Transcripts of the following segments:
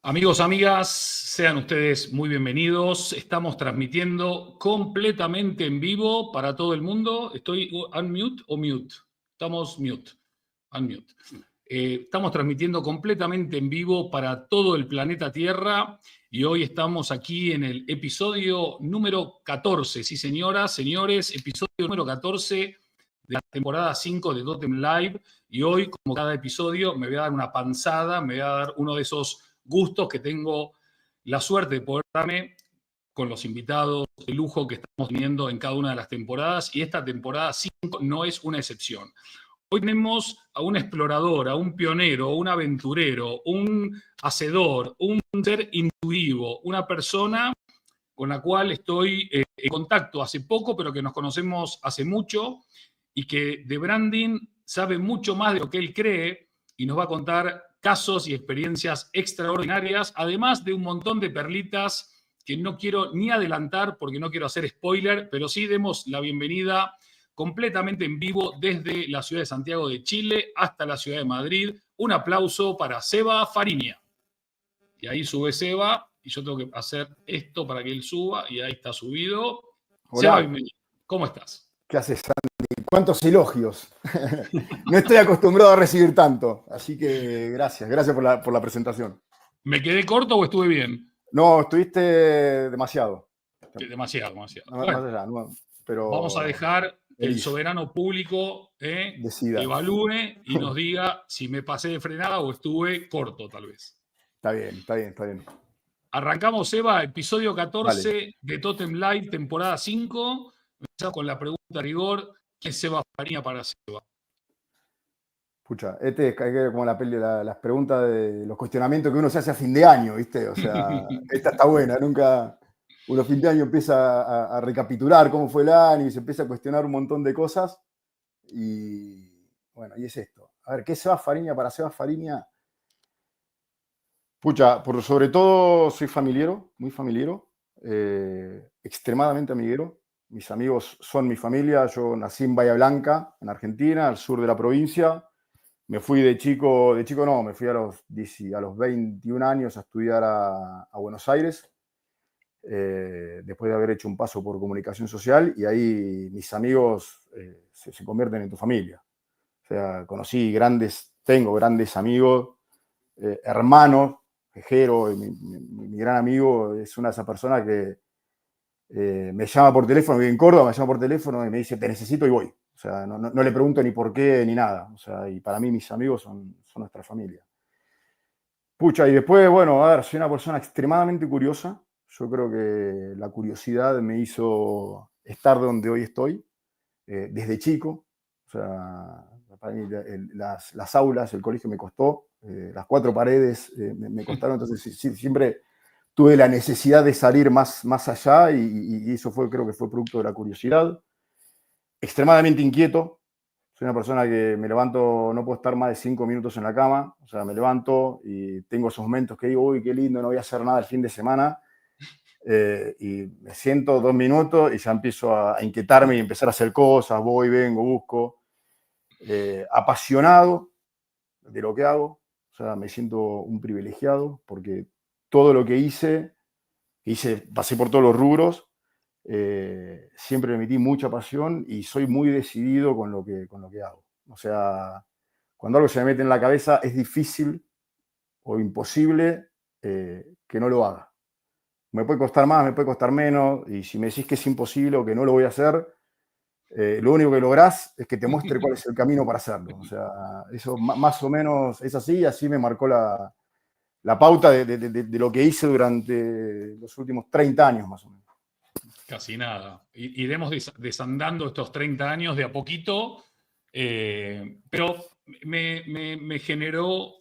Amigos, amigas, sean ustedes muy bienvenidos. Estamos transmitiendo completamente en vivo para todo el mundo. ¿Estoy unmute o mute? Estamos mute. Unmute. Estamos transmitiendo completamente en vivo para todo el planeta Tierra y hoy estamos aquí en el episodio número 14. Sí, señoras, señores, episodio número 14 de la temporada 5 de Totem Live. Y hoy, como cada episodio, me voy a dar una panzada, me voy a dar uno de esos gustos que tengo la suerte de poder darme con los invitados de lujo que estamos teniendo en cada una de las temporadas, y esta temporada 5 no es una excepción. Hoy tenemos a un explorador, a un pionero, un aventurero, un hacedor, un ser intuitivo, una persona con la cual estoy en contacto hace poco, pero que nos conocemos hace mucho y que de branding sabe mucho más de lo que él cree y nos va a contar casos y experiencias extraordinarias, además de un montón de perlitas que no quiero ni adelantar porque no quiero hacer spoiler, pero sí demos la bienvenida completamente en vivo desde la ciudad de Santiago de Chile hasta la ciudad de Madrid. Un aplauso para Seba Fariña. Y ahí sube Seba y yo tengo que hacer esto para que él suba y ahí está subido. Hola. Seba, bienvenido. ¿Cómo estás? ¿Qué haces, Sandy? ¿Cuántos elogios? No estoy acostumbrado a recibir tanto, así que gracias por la presentación. ¿Me quedé corto o estuve bien? No, estuviste demasiado. Demasiado. Más Bueno, allá, pero vamos a dejar que el feliz. soberano público Decida. evalúe y nos diga si me pasé de frenada o estuve corto, tal vez. Está bien. Arrancamos, Seba, episodio 14 Vale. de Totem Live, temporada 5. Empezamos con la pregunta de rigor. ¿Quién es Seba Fariña para Seba? Escucha, hay que como las preguntas de los cuestionamientos que uno se hace a fin de año, ¿viste? O sea, esta está buena, nunca uno a fin de año empieza a recapitular cómo fue el año y se empieza a cuestionar un montón de cosas. Y bueno, y es esto. A ver, ¿qué es Seba Fariña para Seba Fariña? Pucha, sobre todo soy familiero, muy familiero, extremadamente amiguero. Mis amigos son mi familia. Yo nací en Bahía Blanca, en Argentina, al sur de la provincia. Me fui de chico no, me fui a los 21 años a estudiar a Buenos Aires, después de haber hecho un paso por comunicación social, y ahí mis amigos se convierten en tu familia. O sea, tengo grandes amigos, hermanos. Jero, mi gran amigo, es una de esas personas que me llama por teléfono, vive en Córdoba, me llama por teléfono y me dice, te necesito y voy. O sea, no le pregunto ni por qué ni nada. O sea, y para mí mis amigos son nuestra familia. Pucha, y después, bueno, a ver, soy una persona extremadamente curiosa. Yo creo que la curiosidad me hizo estar donde hoy estoy, desde chico. O sea, para mí las aulas, el colegio me costó, las cuatro paredes me costaron, entonces siempre tuve la necesidad de salir más allá y eso creo que fue producto de la curiosidad. Extremadamente inquieto. Soy una persona que me levanto, no puedo estar más de 5 minutos en la cama. O sea, me levanto y tengo esos momentos que digo, uy, qué lindo, no voy a hacer nada el fin de semana. Y me siento 2 minutos y ya empiezo a inquietarme y empezar a hacer cosas. Voy, vengo, busco. Apasionado de lo que hago. O sea, me siento un privilegiado porque todo lo que hice, pasé por todos los rubros. Siempre le metí mucha pasión y soy muy decidido con lo que hago. O sea, cuando algo se me mete en la cabeza es difícil o imposible que no lo haga. Me puede costar más, me puede costar menos, y si me decís que es imposible o que no lo voy a hacer, lo único que lográs es que te muestre cuál es el camino para hacerlo. O sea, eso más o menos es así, y así me marcó la pauta de lo que hice durante los últimos 30 años más o menos. Casi nada. Iremos desandando estos 30 años de a poquito, pero me generó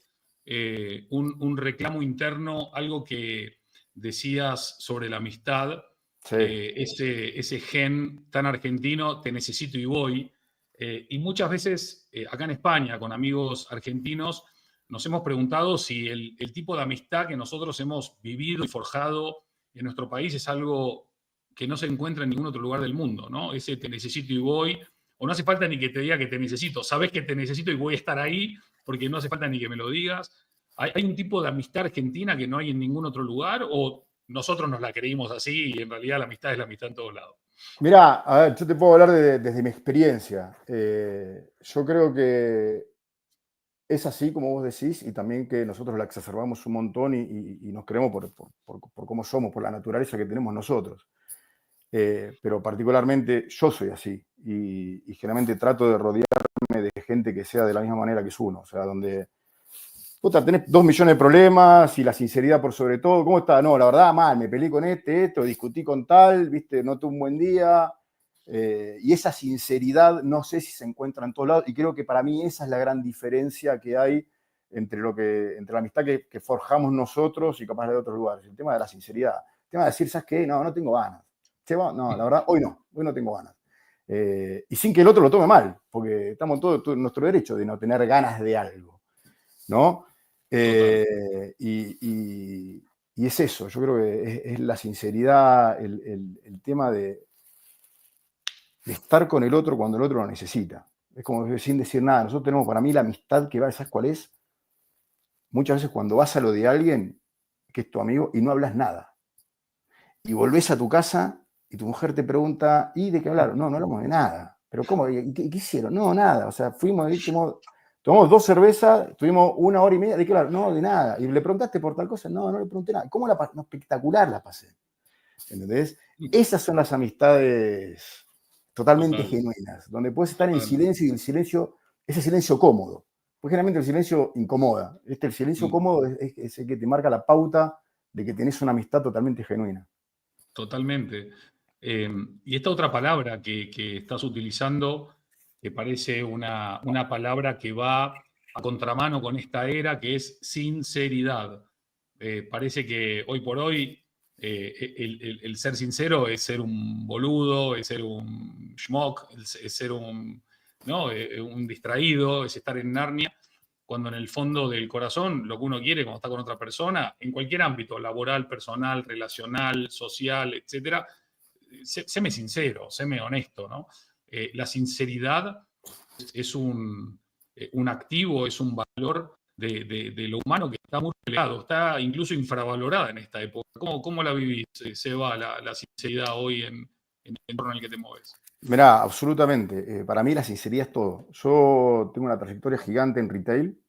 un reclamo interno, algo que decías sobre la amistad, Sí. ese gen tan argentino, te necesito y voy. Y muchas veces acá en España, con amigos argentinos, nos hemos preguntado si el tipo de amistad que nosotros hemos vivido y forjado en nuestro país es algo que no se encuentra en ningún otro lugar del mundo, ¿no? Ese te necesito y voy, o no hace falta ni que te diga que te necesito, sabes que te necesito y voy a estar ahí, porque no hace falta ni que me lo digas. ¿Hay un tipo de amistad argentina que no hay en ningún otro lugar? ¿O nosotros nos la creímos así y en realidad la amistad es la amistad en todos lados? Mirá, a ver, yo te puedo hablar desde mi experiencia. Yo creo que es así como vos decís y también que nosotros la exacerbamos un montón y nos creemos por cómo somos, por la naturaleza que tenemos nosotros. Pero particularmente yo soy así y generalmente trato de rodearme de gente que sea de la misma manera que es uno. O sea, donde puta, tenés 2 millones de problemas y la sinceridad por sobre todo. ¿Cómo está? No, la verdad, mal, me peleé con esto, discutí con tal, viste, no tuve un buen día. Y esa sinceridad no sé si se encuentra en todos lados y creo que para mí esa es la gran diferencia que hay entre la amistad que forjamos nosotros y capaz de otros lugares. El tema de la sinceridad. El tema de decir, ¿sabes qué? No, no tengo ganas. No, la verdad, hoy no tengo ganas. Y sin que el otro lo tome mal, porque estamos en todo nuestro derecho de no tener ganas de algo, ¿no? Y es eso, yo creo que es la sinceridad, el tema de estar con el otro cuando el otro lo necesita. Es como sin decir nada. Nosotros tenemos, para mí, la amistad que va, ¿sabes cuál es? Muchas veces cuando vas a lo de alguien que es tu amigo y no hablas nada. Y volvés a tu casa y tu mujer te pregunta, ¿y de qué hablaron? No, no hablamos de nada. ¿Pero cómo? ¿Qué hicieron? No, nada. O sea, fuimos, tomamos 2 cervezas, tuvimos 1 hora y media, ¿de qué hablaron? No, de nada. ¿Y le preguntaste por tal cosa? No, no le pregunté nada. ¿Cómo la pasé? No, espectacular la pasé. ¿Entendés? Esas son las amistades totalmente genuinas, donde puedes estar en silencio y el silencio, ese silencio cómodo. Porque generalmente el silencio incomoda. El silencio cómodo es el que te marca la pauta de que tenés una amistad totalmente genuina. Totalmente. Y esta otra palabra que estás utilizando, que parece una palabra que va a contramano con esta era, que es sinceridad. Parece que hoy por hoy el ser sincero es ser un boludo, es ser un schmuck, es ser ¿no? Un distraído, es estar en Narnia, cuando en el fondo del corazón lo que uno quiere cuando está con otra persona, en cualquier ámbito, laboral, personal, relacional, social, etcétera, séme sincero, séme honesto, ¿no? La sinceridad es un activo, es un valor de lo humano que está muy relegado, está incluso infravalorada en esta época. ¿Cómo la vivís, Seba, la sinceridad hoy en el entorno en el que te mueves? Mirá, absolutamente. Para mí la sinceridad es todo. Yo tengo una trayectoria gigante en retail,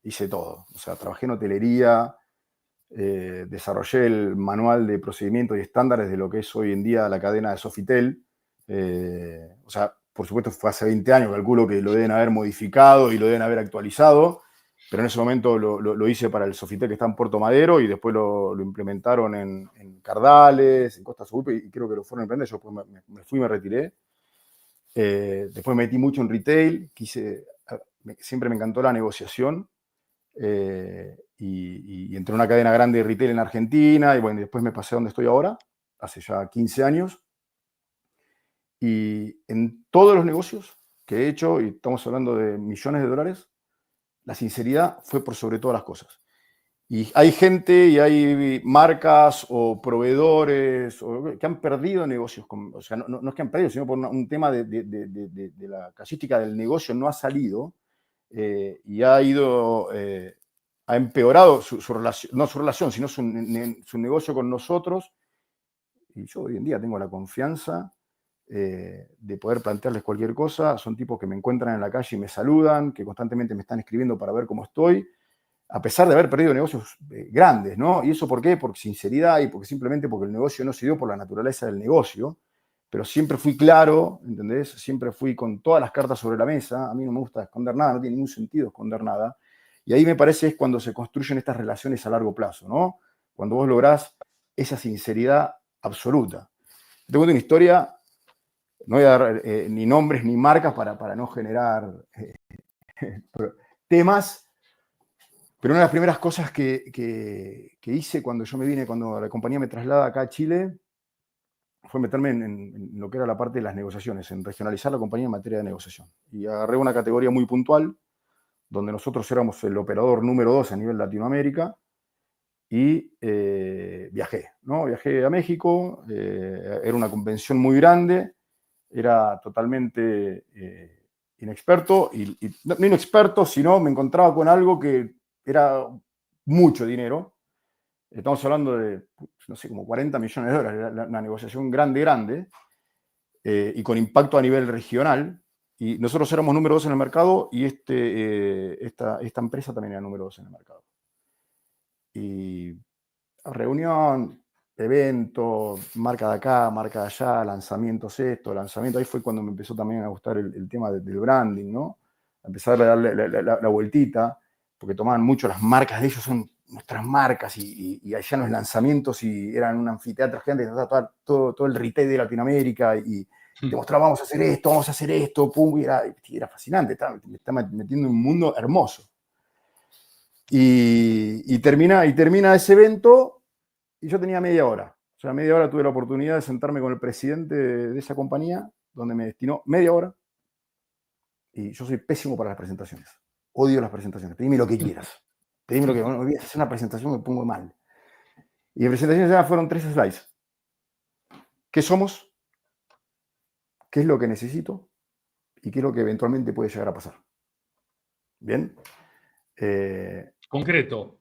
hice todo. O sea, trabajé en hotelería, desarrollé el manual de procedimientos y estándares de lo que es hoy en día la cadena de Sofitel. O sea, por supuesto fue hace 20 años, calculo que lo deben haber modificado y lo deben haber actualizado, pero en ese momento lo hice para el Sofitel que está en Puerto Madero y después lo implementaron en Cardales, en Costa Sur, y creo que lo fueron a emprender. Yo después me fui y me retiré. Después me metí mucho en retail, siempre me encantó la negociación. Y entré en una cadena grande de retail en Argentina y bueno, después me pasé a donde estoy ahora, hace ya 15 años. Y en todos los negocios que he hecho, y estamos hablando de millones de dólares, la sinceridad fue por sobre todas las cosas. Y hay gente y hay marcas o proveedores que han perdido negocios. O sea, no es que han perdido, sino por un tema de la casuística del negocio no ha salido y ha ido... ha empeorado su relación, no su relación, sino su negocio con nosotros. Y yo hoy en día tengo la confianza de poder plantearles cualquier cosa. Son tipos que me encuentran en la calle y me saludan, que constantemente me están escribiendo para ver cómo estoy, a pesar de haber perdido negocios grandes, ¿no? ¿Y eso por qué? Por sinceridad y simplemente porque el negocio no se dio por la naturaleza del negocio. Pero siempre fui claro, ¿entendés? Siempre fui con todas las cartas sobre la mesa. A mí no me gusta esconder nada, no tiene ningún sentido esconder nada. Y ahí me parece es cuando se construyen estas relaciones a largo plazo, ¿no? Cuando vos lográs esa sinceridad absoluta. Te cuento una historia, no voy a dar ni nombres ni marcas para no generar temas, pero una de las primeras cosas que hice cuando yo me vine, cuando la compañía me traslada acá a Chile, fue meterme en lo que era la parte de las negociaciones, en regionalizar la compañía en materia de negociación. Y agarré una categoría muy puntual, donde nosotros éramos el operador número 2 a nivel Latinoamérica, y viajé, ¿no? Viajé a México, era una convención muy grande, era totalmente inexperto, y no inexperto, sino me encontraba con algo que era mucho dinero. Estamos hablando de, no sé, como 40 millones de dólares, una negociación grande, y con impacto a nivel regional. Y nosotros éramos número 2 en el mercado y esta empresa también era número 2 en el mercado. Y reunión, evento, marca de acá, marca de allá, lanzamientos lanzamiento. Ahí fue cuando me empezó también a gustar el tema del branding, ¿no? A empezar a darle la vueltita, porque tomaban mucho las marcas de ellos, son nuestras marcas, y allá en los lanzamientos, y eran un anfiteatro gigante, todo el retail de Latinoamérica, y te mostraba, vamos a hacer esto, pum, y era fascinante, me estaba metiendo en un mundo hermoso. Y termina ese evento, y yo tenía media hora. O sea, media hora tuve la oportunidad de sentarme con el presidente de esa compañía, donde me destinó media hora. Y yo soy pésimo para las presentaciones. Odio las presentaciones. Pedime lo que quieras. Pedime lo que quieras. Voy a hacer una presentación, me pongo mal. Y en presentaciones ya fueron 3 slides. ¿Qué somos? ¿Qué es lo que necesito? ¿Y qué es lo que eventualmente puede llegar a pasar? ¿Bien? Concreto.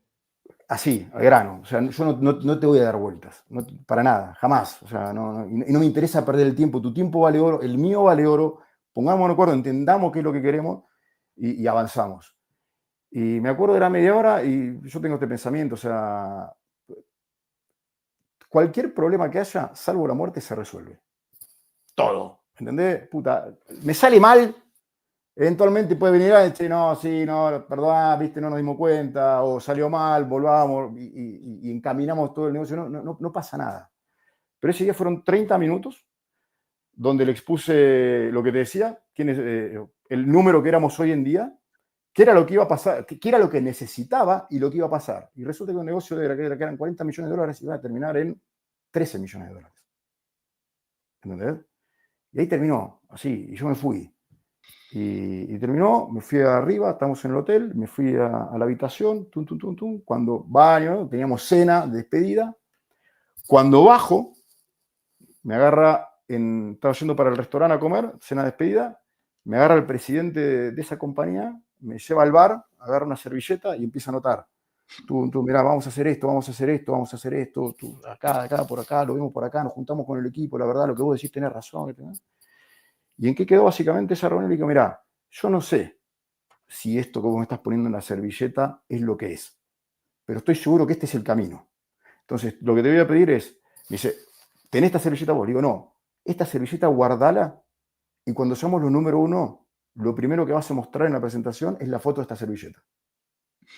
Así, al grano. O sea, yo no te voy a dar vueltas. No, para nada, jamás. O sea, y no me interesa perder el tiempo. Tu tiempo vale oro, el mío vale oro. Pongámonos de acuerdo, entendamos qué es lo que queremos y avanzamos. Y me acuerdo, era media hora y yo tengo este pensamiento, o sea, cualquier problema que haya, salvo la muerte, se resuelve. Todo. ¿Entendés? Puta, me sale mal, eventualmente puede venir a decir, no, sí, no, perdón, viste, no nos dimos cuenta, o salió mal, volvamos y encaminamos todo el negocio. No pasa nada. Pero ese día fueron 30 minutos donde le expuse lo que te decía, quién es, el número que éramos hoy en día, qué era lo que iba a pasar, qué era lo que necesitaba y lo que iba a pasar. Y resulta que un negocio que eran 40 millones de dólares iba a terminar en 13 millones de dólares. ¿Entendés? Y ahí terminó, así, y yo me fui. Y terminó, me fui arriba, estamos en el hotel, me fui a la habitación, cuando baño, teníamos cena de despedida. Cuando bajo, me agarra, estaba yendo para el restaurante a comer, cena de despedida, me agarra el presidente de esa compañía, me lleva al bar, agarra una servilleta y empieza a anotar. Tú, mirá, vamos a hacer esto, vamos a hacer esto, vamos a hacer esto, tú, acá, por acá, lo vemos por acá, nos juntamos con el equipo, la verdad, lo que vos decís tenés razón. ¿Y en qué quedó básicamente esa reunión? Le digo, mirá, yo no sé si esto que vos me estás poniendo en la servilleta es lo que es, pero estoy seguro que este es el camino. Entonces, lo que te voy a pedir es, me dice, ¿tenés esta servilleta vos? Le digo, no, esta servilleta guardala y cuando seamos los número 1, lo primero que vas a mostrar en la presentación es la foto de esta servilleta.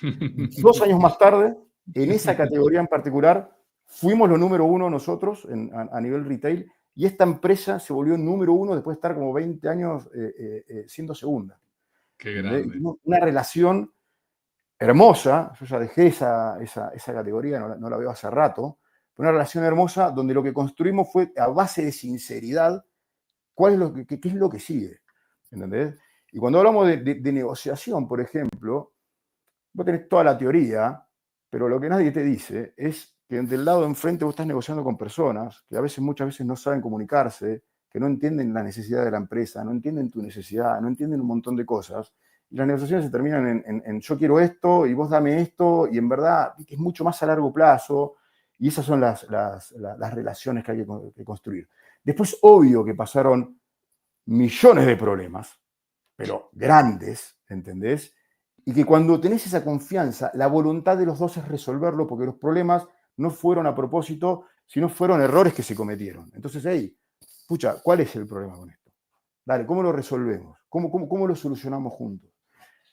2 años más tarde, en esa categoría en particular, fuimos los número 1 nosotros a nivel retail y esta empresa se volvió número 1 después de estar como 20 años siendo segunda. Qué grande. Una relación hermosa, yo ya dejé esa categoría, no la veo hace rato, pero una relación hermosa donde lo que construimos fue a base de sinceridad, qué es lo que sigue, ¿entendés? Y cuando hablamos de negociación, por ejemplo, vos tenés toda la teoría, pero lo que nadie te dice es que del lado de enfrente vos estás negociando con personas que muchas veces no saben comunicarse, que no entienden la necesidad de la empresa, no entienden tu necesidad, no entienden un montón de cosas. Y las negociaciones se terminan en yo quiero esto y vos dame esto, y en verdad es mucho más a largo plazo, y esas son las relaciones que hay que construir. Después, obvio que pasaron millones de problemas, pero grandes, ¿entendés? Y que cuando tenés esa confianza, la voluntad de los dos es resolverlo, porque los problemas no fueron a propósito, sino fueron errores que se cometieron. Entonces, hey, pucha, ¿cuál es el problema con esto? Dale, ¿cómo lo resolvemos? ¿Cómo lo solucionamos juntos?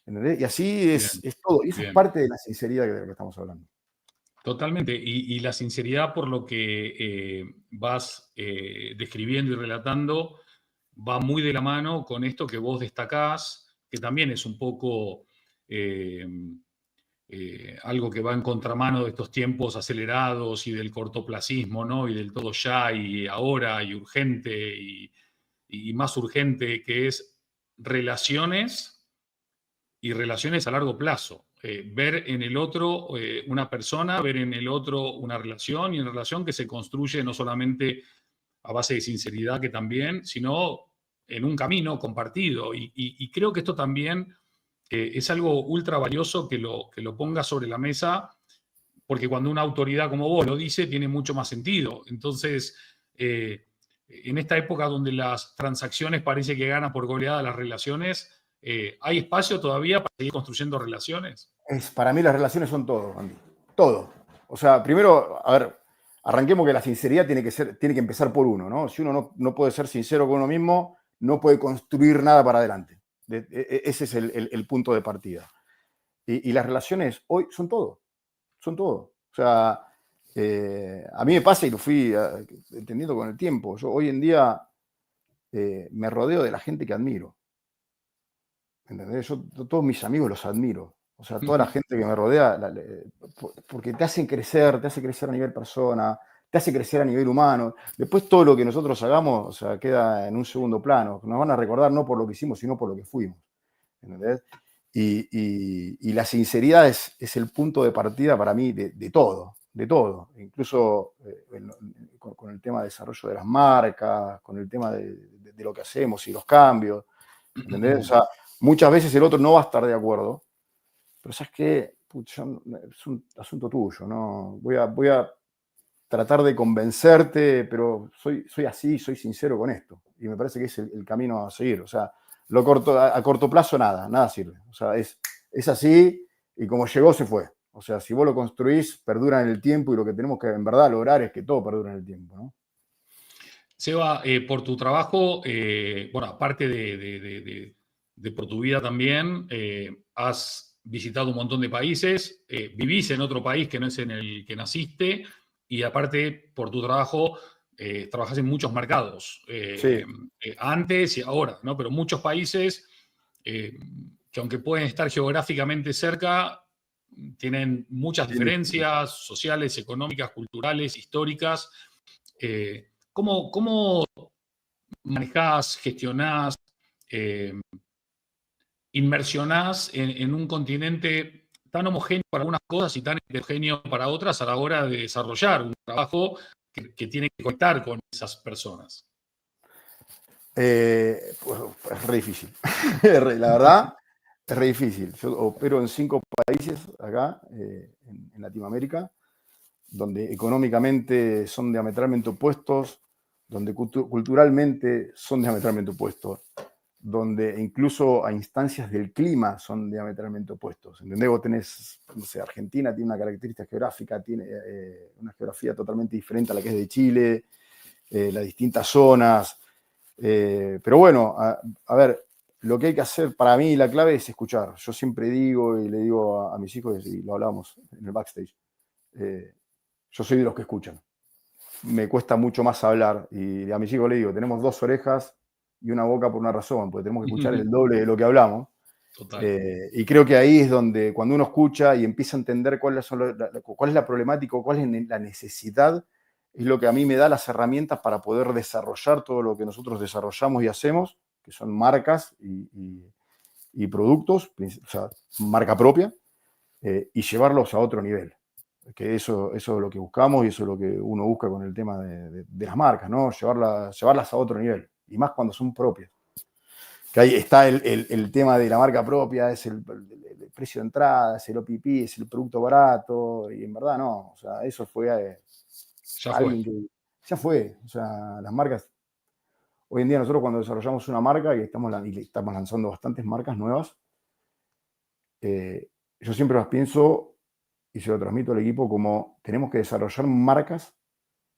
¿Entendés? Y así es todo. Y eso es parte de la sinceridad de la que estamos hablando. Totalmente. Y la sinceridad, por lo que vas describiendo y relatando, va muy de la mano con esto que vos destacás, que también es un poco algo que va en contramano de estos tiempos acelerados y del cortoplacismo, ¿no? Y del todo ya y ahora y urgente y más urgente, que es relaciones y relaciones a largo plazo. Ver en el otro una persona, ver en el otro una relación, y una relación que se construye no solamente a base de sinceridad, que también, sino en un camino compartido. Y creo que esto también es algo ultra valioso que lo pongas sobre la mesa, porque cuando una autoridad como vos lo dice, tiene mucho más sentido. Entonces, en esta época donde las transacciones parece que ganan por goleada las relaciones, ¿hay espacio todavía para seguir construyendo relaciones? Para mí las relaciones son todo, Andy. Todo. O sea, primero, a ver, arranquemos que la sinceridad tiene que empezar por uno, ¿no? Si uno no puede ser sincero con uno mismo, no puede construir nada para adelante. Ese es el punto de partida. Y las relaciones hoy son todo. Son todo. O sea, a mí me pasa y lo fui entendiendo con el tiempo. Yo hoy en día me rodeo de la gente que admiro. ¿Entendés? Yo todos mis amigos los admiro. O sea, toda la gente que me rodea, porque te hace crecer a nivel persona, te hace crecer a nivel humano. Después todo lo que nosotros hagamos, o sea, queda en un segundo plano. Nos van a recordar no por lo que hicimos, sino por lo que fuimos. ¿Entendés? Y la sinceridad es el punto de partida para mí de todo, incluso con el tema de desarrollo de las marcas, con el tema de lo que hacemos y los cambios, ¿entendés? O sea, muchas veces el otro no va a estar de acuerdo, pero ¿sabes qué? Es un asunto tuyo, ¿no? Voy a tratar de convencerte, pero soy así, soy sincero con esto, y me parece que es el camino a seguir, o sea, a corto plazo nada sirve. O sea, es así y como llegó se fue. O sea, si vos lo construís, perdura en el tiempo y lo que tenemos que en verdad lograr es que todo perdure en el tiempo, ¿no? Seba, por tu trabajo, bueno, aparte de por tu vida también, has visitado un montón de países, vivís en otro país que no es en el que naciste, y aparte, por tu trabajo, trabajás en muchos mercados, Sí. antes y ahora, ¿no? Pero muchos países que aunque pueden estar geográficamente cerca, tienen muchas diferencias sociales, económicas, culturales, históricas. ¿Cómo manejás, gestionás, inmersionás en un continente tan homogéneo para algunas cosas y tan heterogéneo para otras a la hora de desarrollar un trabajo que tiene que conectar con esas personas? Pues, es re difícil. La verdad, es re difícil. Yo opero en 5 países acá, en Latinoamérica, donde económicamente son diametralmente opuestos, donde culturalmente son diametralmente opuestos, donde incluso a instancias del clima son diametralmente opuestos. ¿Entendés? Vos tenés, no sé, Argentina tiene una característica geográfica, tiene una geografía totalmente diferente a la que es de Chile, las distintas zonas. Pero bueno, a ver, lo que hay que hacer para mí, la clave es escuchar. Yo siempre digo y le digo a mis hijos, y lo hablamos en el backstage, yo soy de los que escuchan. Me cuesta mucho más hablar. Y a mis hijos le digo, tenemos 2 orejas y una boca por una razón, porque tenemos que escuchar el doble de lo que hablamos. Y creo que ahí es donde, cuando uno escucha y empieza a entender cuál es la problemática, cuál es la necesidad, es lo que a mí me da las herramientas para poder desarrollar todo lo que nosotros desarrollamos y hacemos, que son marcas y productos, o sea, marca propia, y llevarlos a otro nivel. Que eso es lo que buscamos y eso es lo que uno busca con el tema de las marcas, ¿no? Llevarlas a otro nivel, y más cuando son propias. Que ahí está el tema de la marca propia, es el precio de entrada, es el OPP, es el producto barato, y en verdad no, o sea, eso fue ya fue, o sea, las marcas, hoy en día nosotros cuando desarrollamos una marca y estamos lanzando bastantes marcas nuevas, yo siempre las pienso y se lo transmito al equipo como tenemos que desarrollar marcas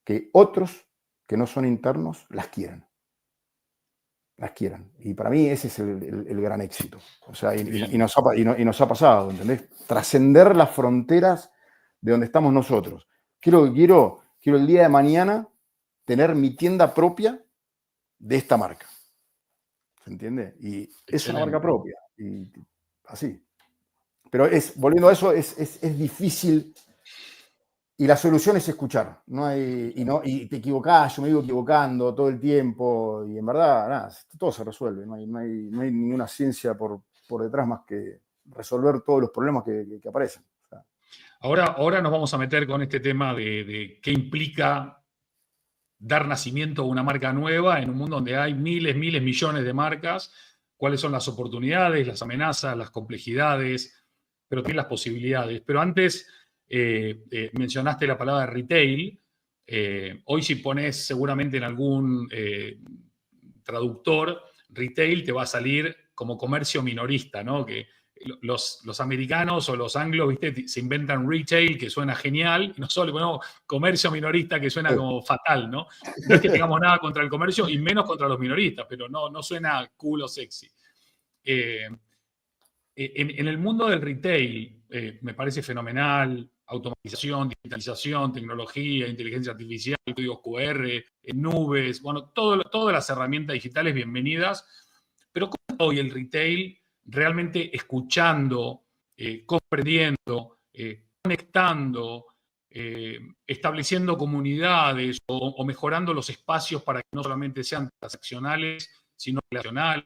que otros que no son internos las quieran. Y para mí ese es el gran éxito. O sea, y nos ha pasado, ¿entendés? Trascender las fronteras de donde estamos nosotros. Quiero el día de mañana tener mi tienda propia de esta marca. ¿Se entiende? Y es una marca propia. Y así. Pero volviendo a eso, es difícil. Y la solución es escuchar. Y te equivocás, yo me vivo equivocando todo el tiempo. Y en verdad, nada, todo se resuelve. No hay ninguna ciencia por detrás más que resolver todos los problemas que aparecen. O sea, Ahora nos vamos a meter con este tema de qué implica dar nacimiento a una marca nueva en un mundo donde hay miles, millones de marcas. cuáles son las oportunidades, las amenazas, las complejidades, pero también las posibilidades. Pero antes mencionaste la palabra retail. Hoy si pones seguramente en algún traductor, retail te va a salir como comercio minorista, ¿no? Que los americanos o los anglos, ¿viste? Se inventan retail, que suena genial, y nosotros le ponemos comercio minorista, que suena como fatal, ¿no? No es que tengamos nada contra el comercio y menos contra los minoristas, pero no suena cool o sexy. En el mundo del retail me parece fenomenal, automatización, digitalización, tecnología, inteligencia artificial, códigos QR, nubes, bueno, todas las herramientas digitales bienvenidas, pero ¿cómo está hoy el retail realmente escuchando, comprendiendo, conectando, estableciendo comunidades o mejorando los espacios para que no solamente sean transaccionales, sino relacionales?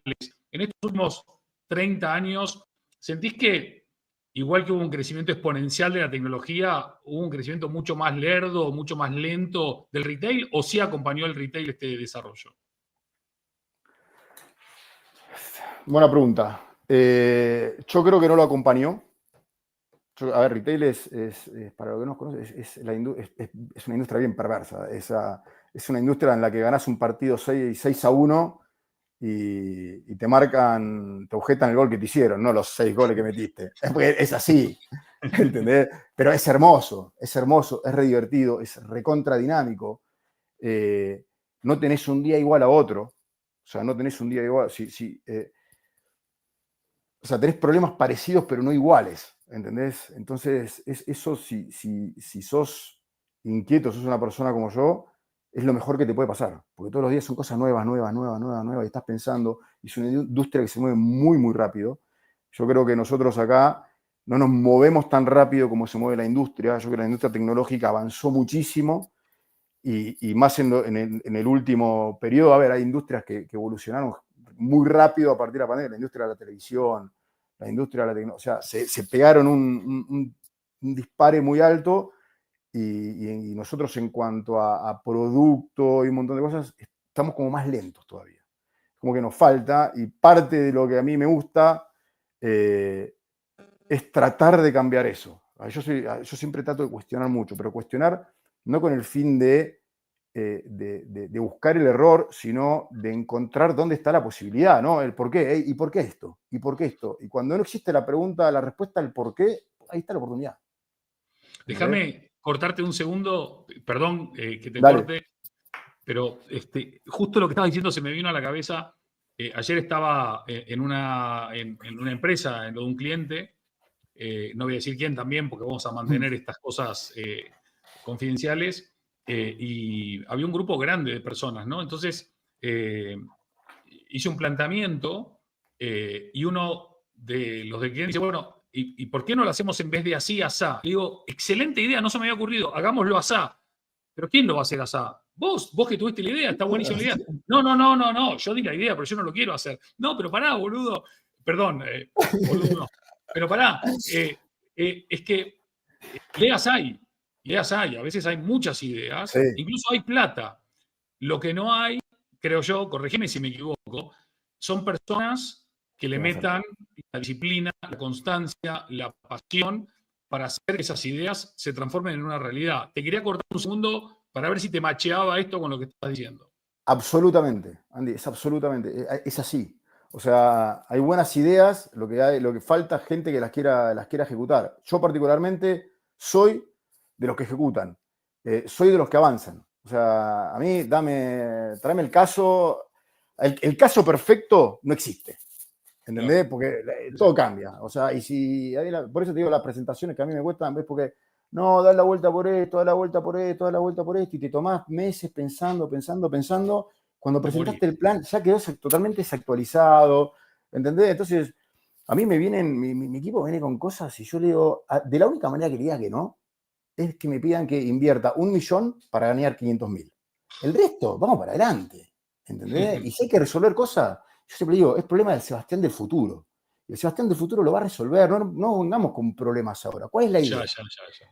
En estos últimos 30 años, ¿sentís que, igual que hubo un crecimiento exponencial de la tecnología, hubo un crecimiento mucho más lerdo, mucho más lento del retail, o sí acompañó el retail este desarrollo? Buena pregunta. Yo creo que no lo acompañó. A ver, retail para lo que no conoce, es una industria bien perversa. Es una industria en la que ganás un partido 6-1 y te marcan, te objetan el gol que te hicieron, no los 6 goles que metiste. Es así, ¿entendés? Pero es hermoso, es re divertido, es recontra dinámico. No tenés un día igual a otro. O sea, no tenés un día igual. O sea, tenés problemas parecidos pero no iguales, ¿entendés? Entonces, eso si sos inquieto, sos una persona como yo, es lo mejor que te puede pasar, porque todos los días son cosas nuevas, y estás pensando, y es una industria que se mueve muy, muy rápido. Yo creo que nosotros acá no nos movemos tan rápido como se mueve la industria. Yo creo que la industria tecnológica avanzó muchísimo, y más en el último periodo. A ver, hay industrias que evolucionaron muy rápido a partir de la pandemia, la industria de la televisión, la industria de la tecnología, o sea, se pegaron un dispare muy alto, y nosotros en cuanto a producto y un montón de cosas, estamos como más lentos todavía. Como que nos falta, y parte de lo que a mí me gusta es tratar de cambiar eso. Yo siempre trato de cuestionar mucho, pero cuestionar no con el fin de buscar el error, sino de encontrar dónde está la posibilidad, ¿no? El por qué. ¿Y por qué esto? ¿Y por qué esto? Y cuando no existe la pregunta, la respuesta al por qué, ahí está la oportunidad. Déjame cortarte un segundo, perdón que te Dale. corte, pero justo lo que estabas diciendo se me vino a la cabeza. Ayer estaba en una empresa, en lo de un cliente, no voy a decir quién también, porque vamos a mantener estas cosas confidenciales, y había un grupo grande de personas, ¿no? Entonces, hice un planteamiento, y uno de los del cliente dice, bueno, ¿y por qué no lo hacemos en vez de así, asá? Le digo, excelente idea, no se me había ocurrido, hagámoslo asá. ¿Pero quién lo va a hacer asá? Vos que tuviste la idea, está buenísima la idea. No, yo di la idea, pero yo no lo quiero hacer. No, pero pará, boludo. Perdón, boludo no. Pero pará, es que ideas hay, a veces hay muchas ideas, Sí. incluso hay plata. Lo que no hay, creo yo, corregime si me equivoco, son personas que le metan la disciplina, la constancia, la pasión para hacer que esas ideas se transformen en una realidad. Te quería cortar un segundo para ver si te macheaba esto con lo que estás diciendo. Absolutamente, Andy, es así. O sea, hay buenas ideas, lo que falta es gente que las quiera ejecutar. Yo particularmente soy de los que ejecutan, soy de los que avanzan. O sea, a mí tráeme el caso. El caso perfecto no existe, ¿entendés? Claro. Porque todo cambia. O sea, por eso te digo, las presentaciones que a mí me cuestan, ¿ves? Porque no, da la vuelta por esto, da la vuelta por esto, da la vuelta por esto, y te tomás meses pensando. Cuando presentaste el plan, ya quedó totalmente desactualizado, ¿entendés? Entonces, a mí mi equipo viene con cosas, y yo le digo, de la única manera que le diga que no, es que me pidan que invierta 1 millón para ganar 500.000. El resto, vamos para adelante, ¿entendés? Y si hay que resolver cosas, yo siempre digo, es problema del Sebastián del futuro. Y el Sebastián del futuro lo va a resolver, no vengamos con problemas ahora. ¿Cuál es la idea? Ya.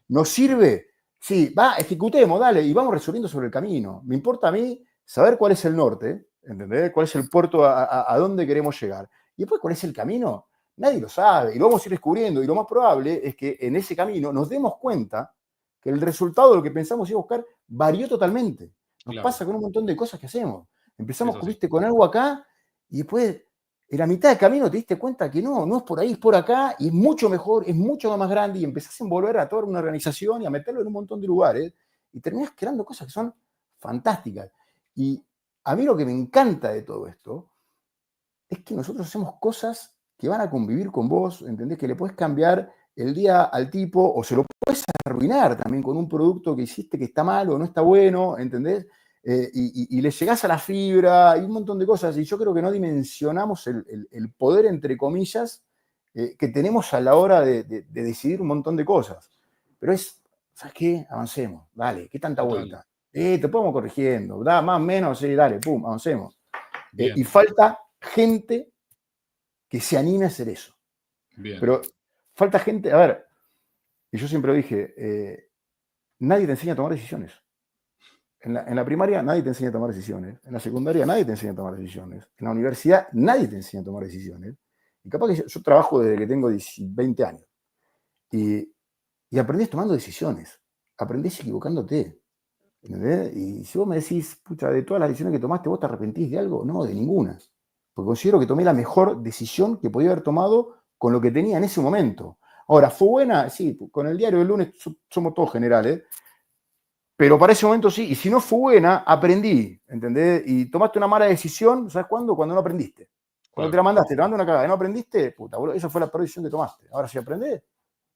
¿Nos sirve? Sí, ejecutemos, dale, y vamos resolviendo sobre el camino. Me importa a mí saber cuál es el norte, ¿entendés? Cuál es el puerto a dónde queremos llegar. Y después, ¿cuál es el camino? Nadie lo sabe y lo vamos a ir descubriendo. Y lo más probable es que en ese camino nos demos cuenta que el resultado de lo que pensamos ir a buscar varió totalmente. Nos Claro, pasa con un montón de cosas que hacemos. Empezamos, es así. viste, con algo acá y después, en la mitad del camino, te diste cuenta que no es por ahí, es por acá y es mucho mejor, es mucho más grande y empezás a envolver a toda una organización y a meterlo en un montón de lugares y terminás creando cosas que son fantásticas. Y a mí lo que me encanta de todo esto es que nosotros hacemos cosas que van a convivir con vos, ¿entendés? Que le puedes cambiar el día al tipo o se lo puedes arruinar también con un producto que hiciste que está mal o no está bueno, ¿entendés? Y le llegás a la fibra y un montón de cosas. Y yo creo que no dimensionamos el poder, entre comillas, que tenemos a la hora de decidir un montón de cosas. Pero ¿sabes qué? Avancemos, dale, ¿qué tanta Total. vuelta? Te podemos corrigiendo, da más o menos, sí, dale, pum, avancemos. Y Bien, falta gente que se anime a hacer eso. bien. Pero falta gente, a ver, y yo siempre lo dije, nadie te enseña a tomar decisiones. En la primaria nadie te enseña a tomar decisiones. En la secundaria nadie te enseña a tomar decisiones. En la universidad nadie te enseña a tomar decisiones. Y capaz que yo trabajo desde que tengo 20 años. Y aprendés tomando decisiones. Aprendés equivocándote. ¿Entendés? Y si vos me decís, pucha, de todas las decisiones que tomaste, ¿vos te arrepentís de algo? No, de ninguna. Porque considero que tomé la mejor decisión que podía haber tomado con lo que tenía en ese momento. Ahora, ¿fue buena? Sí, con el diario del lunes somos todos generales, pero para ese momento sí. Y si no fue buena, aprendí, ¿entendés? Y tomaste una mala decisión, ¿sabes cuándo? Cuando no aprendiste. Cuando te la Claro, mandaste, te mandó una cagada y no aprendiste, puta, boludo, esa fue la peor decisión que tomaste. Ahora si aprendés,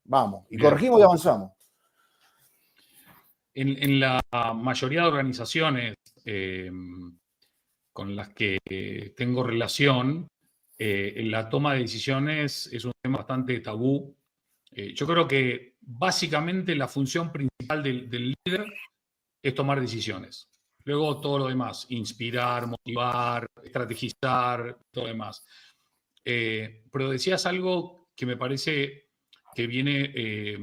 vamos. Y bien. corregimos y avanzamos. En la mayoría de organizaciones con las que tengo relación, la toma de decisiones es un tema bastante tabú. Yo creo que básicamente la función principal del líder es tomar decisiones. Luego todo lo demás, inspirar, motivar, estrategizar, todo lo demás. Pero decías algo que me parece que viene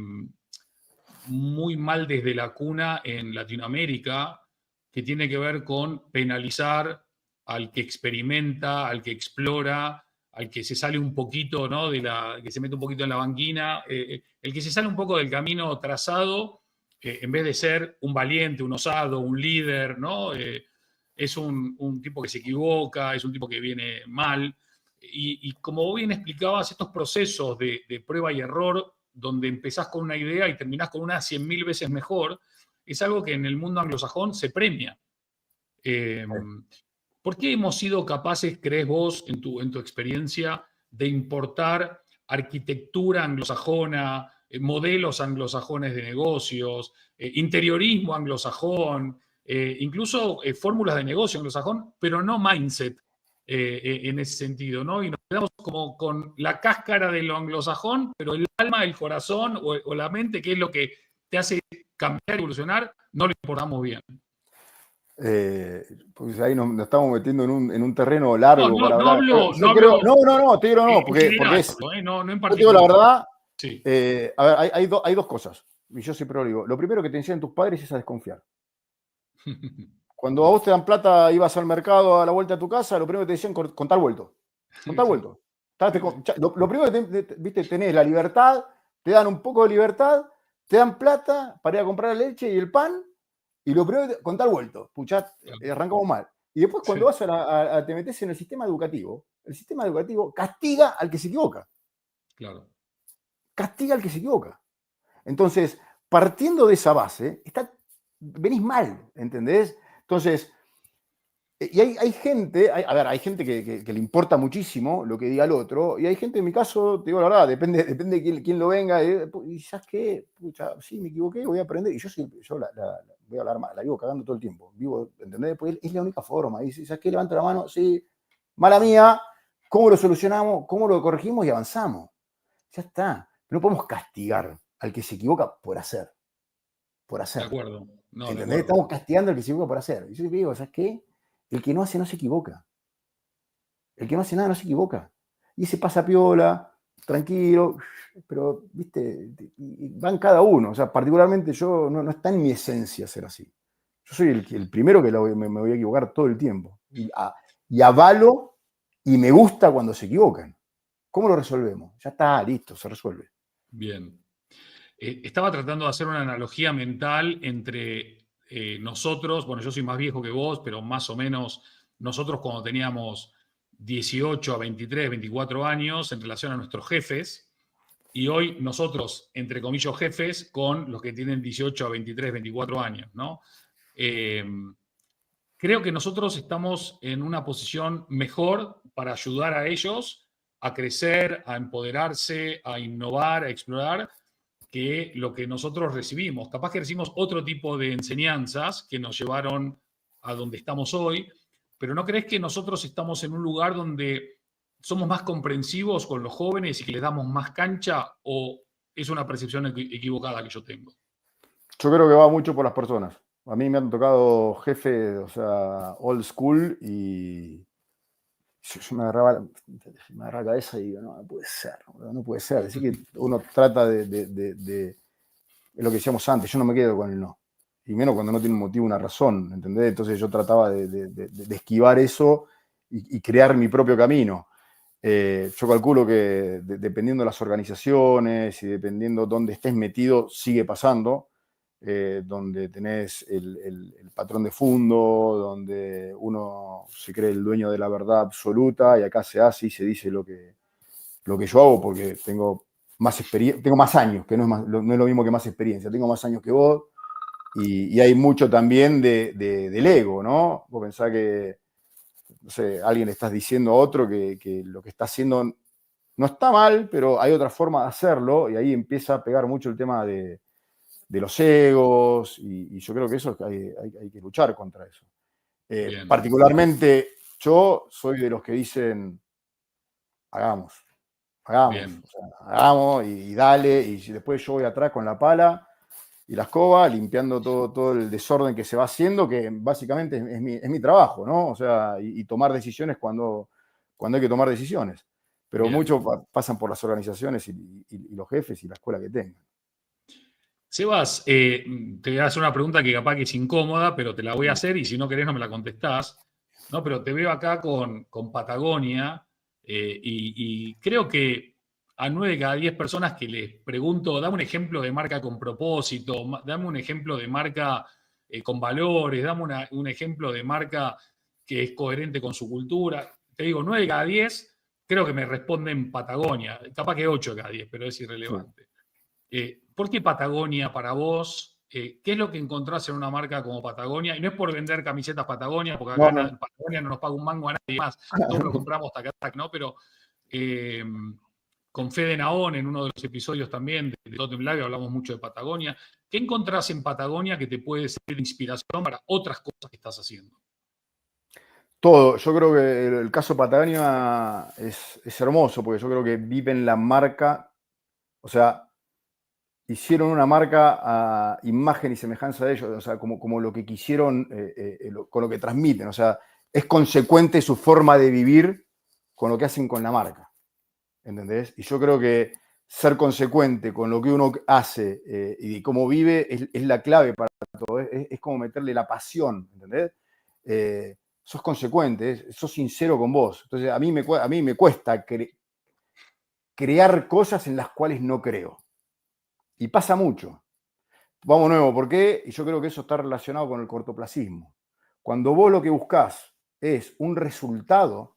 muy mal desde la cuna en Latinoamérica, que tiene que ver con penalizar al que experimenta, al que explora, al que se sale un poquito, ¿no? Que se mete un poquito en la banquina, el que se sale un poco del camino trazado, en vez de ser un valiente, un osado, un líder, ¿no? Es un tipo que se equivoca, es un tipo que viene mal. Y como bien explicabas, estos procesos de prueba y error, donde empezás con una idea y terminás con una 100.000 veces mejor, es algo que en el mundo anglosajón se premia. Eh, ¿Por qué hemos sido capaces, crees vos, en tu experiencia, de importar arquitectura anglosajona, modelos anglosajones de negocios, interiorismo anglosajón, incluso fórmulas de negocio anglosajón, pero no mindset en ese sentido, ¿no? Y nos quedamos como con la cáscara de lo anglosajón, pero el alma, el corazón o la mente, que es lo que te hace cambiar, evolucionar, no lo importamos bien. Pues ahí nos estamos metiendo en un terreno No, largo no, para no hablar. hablo, no Yo creo, hablo no, te digo no, en porque general, es, no en yo te digo la particular. verdad, Sí. a ver, hay dos cosas, y yo siempre lo digo. Lo primero que te enseñan tus padres es a desconfiar. Cuando a vos te dan plata, ibas al mercado a la vuelta a tu casa, lo primero que te decían, contar vuelto. Contar Sí, vuelto. sí, sí. Lo primero que viste, tenés la libertad, te dan un poco de libertad, te dan plata para ir a comprar la leche y el pan, y lo primero que contar vuelto. Puchá, arrancamos mal. Y después cuando Sí, vas te metes en el sistema educativo castiga al que se equivoca. claro. Castiga al que se equivoca. Entonces, partiendo de esa base, venís mal, ¿entendés? Entonces, y hay gente, hay gente que le importa muchísimo lo que diga el otro, y hay gente, en mi caso, te digo la verdad, depende de quién lo venga, y ¿sabes qué? Pucha, sí, me equivoqué, voy a aprender, y yo voy a hablar mal, la vivo cagando todo el tiempo, ¿entendés? Pues es la única forma, y ¿sabes qué? Levanto la mano, sí, mala mía, ¿cómo lo solucionamos? ¿Cómo lo corregimos? Y avanzamos. Ya está. No podemos castigar al que se equivoca por hacer. De acuerdo. No, de ¿Entendés? acuerdo. Estamos castigando al que se equivoca por hacer. Y yo digo, ¿sabes qué? El que no hace no se equivoca. El que no hace nada no se equivoca. Y ese pasa piola, tranquilo, pero, viste, van cada uno. O sea, particularmente yo no está en mi esencia ser así. Yo soy el primero que me voy a equivocar todo el tiempo. Y avalo y me gusta cuando se equivocan. ¿Cómo lo resolvemos? Ya está, listo, se resuelve. Bien. Estaba tratando de hacer una analogía mental entre nosotros, bueno, yo soy más viejo que vos, pero más o menos nosotros cuando teníamos 18 a 23, 24 años en relación a nuestros jefes, y hoy nosotros, entre comillas, jefes, con los que tienen 18 a 23, 24 años, ¿no? Eh, Creo que nosotros estamos en una posición mejor para ayudar a ellos a crecer, a empoderarse, a innovar, a explorar, que lo que nosotros recibimos. Capaz que recibimos otro tipo de enseñanzas que nos llevaron a donde estamos hoy, pero ¿no crees que nosotros estamos en un lugar donde somos más comprensivos con los jóvenes y que les damos más cancha, o es una percepción equivocada que yo tengo? Yo creo que va mucho por las personas. A mí me han tocado jefes, o sea, old school, y yo me agarraba la cabeza y digo, no, no puede ser, no puede ser. Así que uno trata de es lo que decíamos antes, yo no me quedo con el no. Y menos cuando no tiene un motivo, una razón, ¿entendés? Entonces yo trataba de esquivar eso y crear mi propio camino. Yo calculo que dependiendo de las organizaciones y dependiendo dónde estés metido, sigue pasando, donde tenés el patrón de fondo, donde uno se cree el dueño de la verdad absoluta y acá se hace y se dice lo que yo hago porque tengo más experiencia, tengo más años, que no es lo mismo que más experiencia, tengo más años que vos y hay mucho también del ego, ¿no? Vos pensás que, no sé, alguien le estás diciendo a otro que lo que está haciendo no está mal, pero hay otra forma de hacerlo y ahí empieza a pegar mucho el tema de los egos y yo creo que eso hay que luchar contra eso. Bien, Particularmente yo soy de los que dicen, hagamos, bien, o sea, hagamos y dale, y si después yo voy atrás con la pala y la escoba, limpiando todo el desorden que se va haciendo, que básicamente es mi trabajo, ¿no? O sea, y tomar decisiones cuando hay que tomar decisiones. Pero bien. muchos pasan por las organizaciones y los jefes y la escuela que tengan. Sebas, te voy a hacer una pregunta que capaz que es incómoda, pero te la voy a hacer y si no querés no me la contestás. ¿No? Pero te veo acá con Patagonia y creo que a 9 de cada 10 personas que les pregunto, dame un ejemplo de marca con propósito, dame un ejemplo de marca con valores, dame un ejemplo de marca que es coherente con su cultura. Te digo, 9 de cada 10 creo que me responden Patagonia, capaz que 8 de cada 10, pero es Sí. irrelevante. ¿Por qué Patagonia para vos? ¿Qué es lo que encontrás en una marca como Patagonia? Y no es por vender camisetas Patagonia, porque acá No, no. en Patagonia no nos paga un mango a nadie más, todos lo compramos tac, ¿no? Pero eh, con Fede Naón, en uno de los episodios también de Totem Live, hablamos mucho de Patagonia. ¿Qué encontrás en Patagonia que te puede ser de inspiración para otras cosas que estás haciendo? Todo. Yo creo que el caso Patagonia es hermoso, porque yo creo que viven la marca, o sea, hicieron una marca a imagen y semejanza de ellos, o sea, como lo que quisieron, con lo que transmiten, o sea, es consecuente su forma de vivir con lo que hacen con la marca, ¿entendés? Y yo creo que ser consecuente con lo que uno hace y cómo vive es la clave para todo, es como meterle la pasión, ¿entendés? Sos consecuente, sos sincero con vos. Entonces, a mí me cuesta crear cosas en las cuales no creo. Y pasa mucho. Vamos nuevo, ¿por qué? Y yo creo que eso está relacionado con el cortoplacismo. Cuando vos lo que buscás es un resultado,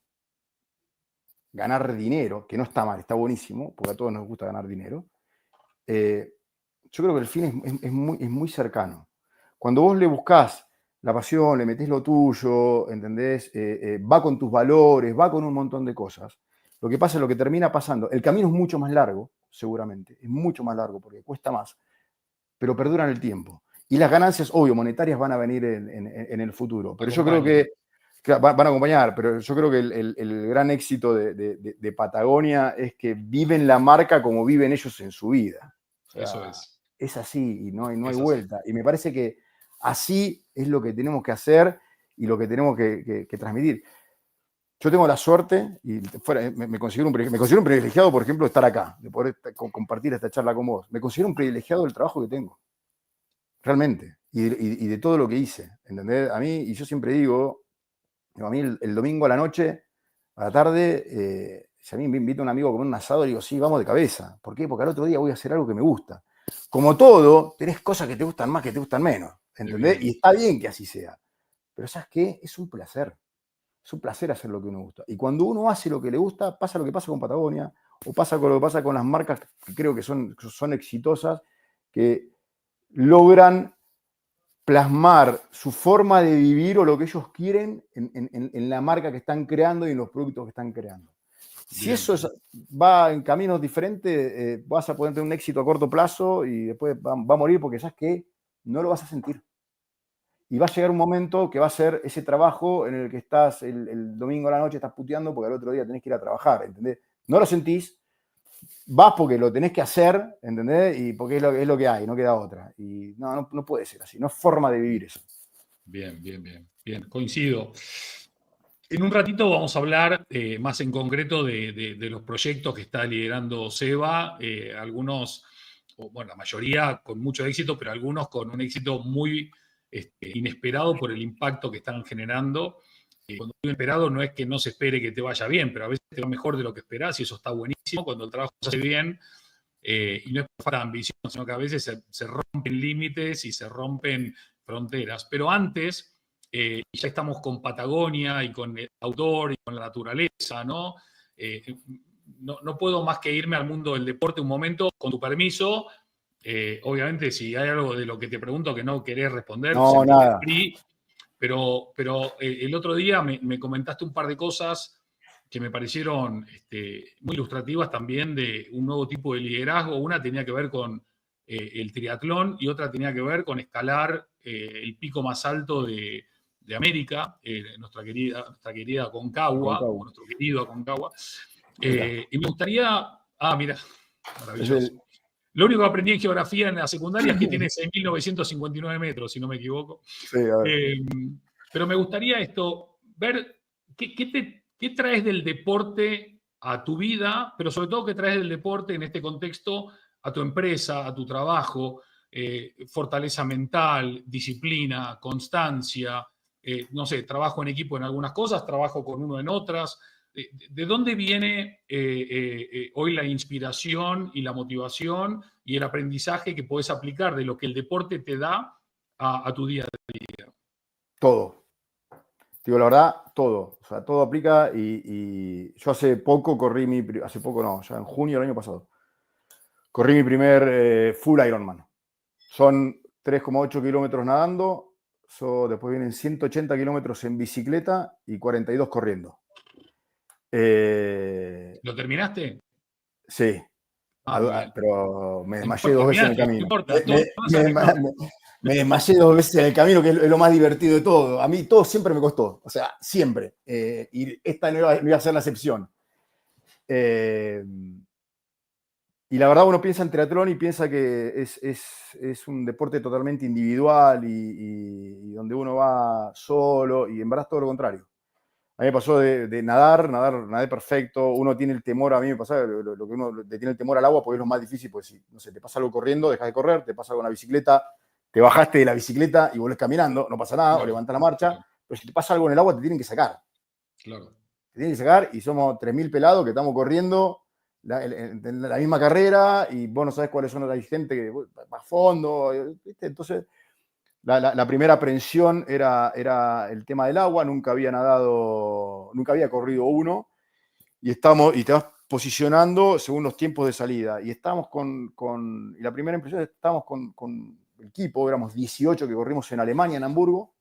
ganar dinero, que no está mal, está buenísimo, porque a todos nos gusta ganar dinero, yo creo que el fin es muy cercano. Cuando vos le buscás la pasión, le metés lo tuyo, ¿entendés? Va con tus valores, va con un montón de cosas. Lo que pasa es lo que termina pasando. El camino es mucho más largo, seguramente, es mucho más largo porque cuesta más, pero perduran el tiempo. Y las ganancias, obvio, monetarias van a venir en el futuro. Pero yo creo Acompañan. que van a acompañar, pero yo creo que el gran éxito de Patagonia es que viven la marca como viven ellos en su vida. O Eso sea, es. es así y no hay Es así. vuelta. Y me parece que así es lo que tenemos que hacer y lo que tenemos que transmitir. Yo tengo la suerte, y me considero un privilegiado, por ejemplo, de estar acá, de poder compartir esta charla con vos. Me considero un privilegiado del trabajo que tengo, realmente, y de todo lo que hice, ¿entendés? A mí, y yo siempre digo, a mí el domingo a la noche, A la tarde, si a mí me invita un amigo a comer un asado, le digo, sí, vamos de cabeza. ¿Por qué? Porque al otro día voy a hacer algo que me gusta. Como todo, tenés cosas que te gustan más, que te gustan menos, ¿entendés? Y está bien que así sea. Pero ¿sabes qué? Es un placer. Es un placer hacer lo que uno gusta. Y cuando uno hace lo que le gusta, pasa lo que pasa con Patagonia, o pasa con lo que pasa con las marcas que creo que son exitosas, que logran plasmar su forma de vivir o lo que ellos quieren en la marca que están creando y en los productos que están creando. Si eso va en caminos diferentes, vas a poder tener un éxito a corto plazo y después va a morir porque sabes que no lo vas a sentir. Y va a llegar un momento que va a ser ese trabajo en el que estás el domingo a la noche, estás puteando porque al otro día tenés que ir a trabajar, ¿entendés? No lo sentís, vas porque lo tenés que hacer, ¿entendés? Y porque es lo que hay, no queda otra. Y no puede ser así, no es forma de vivir eso. Bien, coincido. En un ratito vamos a hablar más en concreto de los proyectos que está liderando Seba, algunos, bueno, la mayoría con mucho éxito, pero algunos con un éxito muy inesperado por el impacto que están generando. Cuando digo inesperado no es que no se espere que te vaya bien, pero a veces te va mejor de lo que esperás y eso está buenísimo cuando el trabajo se hace bien. Y no es por falta de ambición, sino que a veces se rompen límites y se rompen fronteras. Pero antes, ya estamos con Patagonia y con el outdoor y con la naturaleza, ¿no? No puedo más que irme al mundo del deporte un momento, con tu permiso. Obviamente, si hay algo de lo que te pregunto que no querés responder, no, nada. free, pero el otro día me comentaste un par de cosas que me parecieron muy ilustrativas también de un nuevo tipo de liderazgo. Una tenía que ver con el triatlón y otra tenía que ver con escalar el pico más alto de América, nuestra querida Aconcagua, o nuestro querido Aconcagua. Y me gustaría... Mira, maravilloso. Lo único que aprendí en geografía en la secundaria es que tiene 6.959 metros, si no me equivoco. Sí, Pero me gustaría ver qué traes del deporte a tu vida, pero sobre todo qué traes del deporte en este contexto a tu empresa, a tu trabajo, fortaleza mental, disciplina, constancia, no sé, trabajo en equipo en algunas cosas, trabajo con uno en otras. ¿De dónde viene hoy la inspiración y la motivación y el aprendizaje que puedes aplicar de lo que el deporte te da a tu día a día? Todo. Digo, la verdad, todo. O sea, todo aplica y yo hace poco ya en junio del año pasado, corrí mi primer full Ironman. Son 3,8 kilómetros nadando, después vienen 180 kilómetros en bicicleta y 42 corriendo. ¿Lo terminaste? Sí, Bien. pero me No desmayé 2 veces en el importa, no camino. importa, todos pasan, Me desmayé 2 veces en el camino, que es lo más divertido de todo. A mí todo siempre me costó, o sea, siempre. Y esta no iba a ser la excepción. Y la verdad uno piensa en triatlón y piensa que es un deporte totalmente individual y donde uno va solo, y en verdad es todo lo contrario. A mí me pasó de nadé perfecto. Uno tiene el temor, a mí me pasa lo que uno le tiene el temor al agua porque es lo más difícil, pues si, no sé, te pasa algo corriendo, dejas de correr, te pasa algo con la bicicleta, te bajaste de la bicicleta y volvés caminando, no pasa nada, claro, o levantás la marcha, claro. Pero si te pasa algo en el agua te tienen que sacar. Claro. Te tienen que sacar y somos 3.000 pelados que estamos corriendo la misma carrera y vos no sabés cuáles son las gente que va a fondo, ¿viste? Entonces... La primera aprensión era el tema del agua, nunca había corrido uno, y te vas posicionando según los tiempos de salida. Y estábamos y la primera impresión es que estábamos con el equipo, éramos 18 que corrimos en Alemania, en Hamburgo.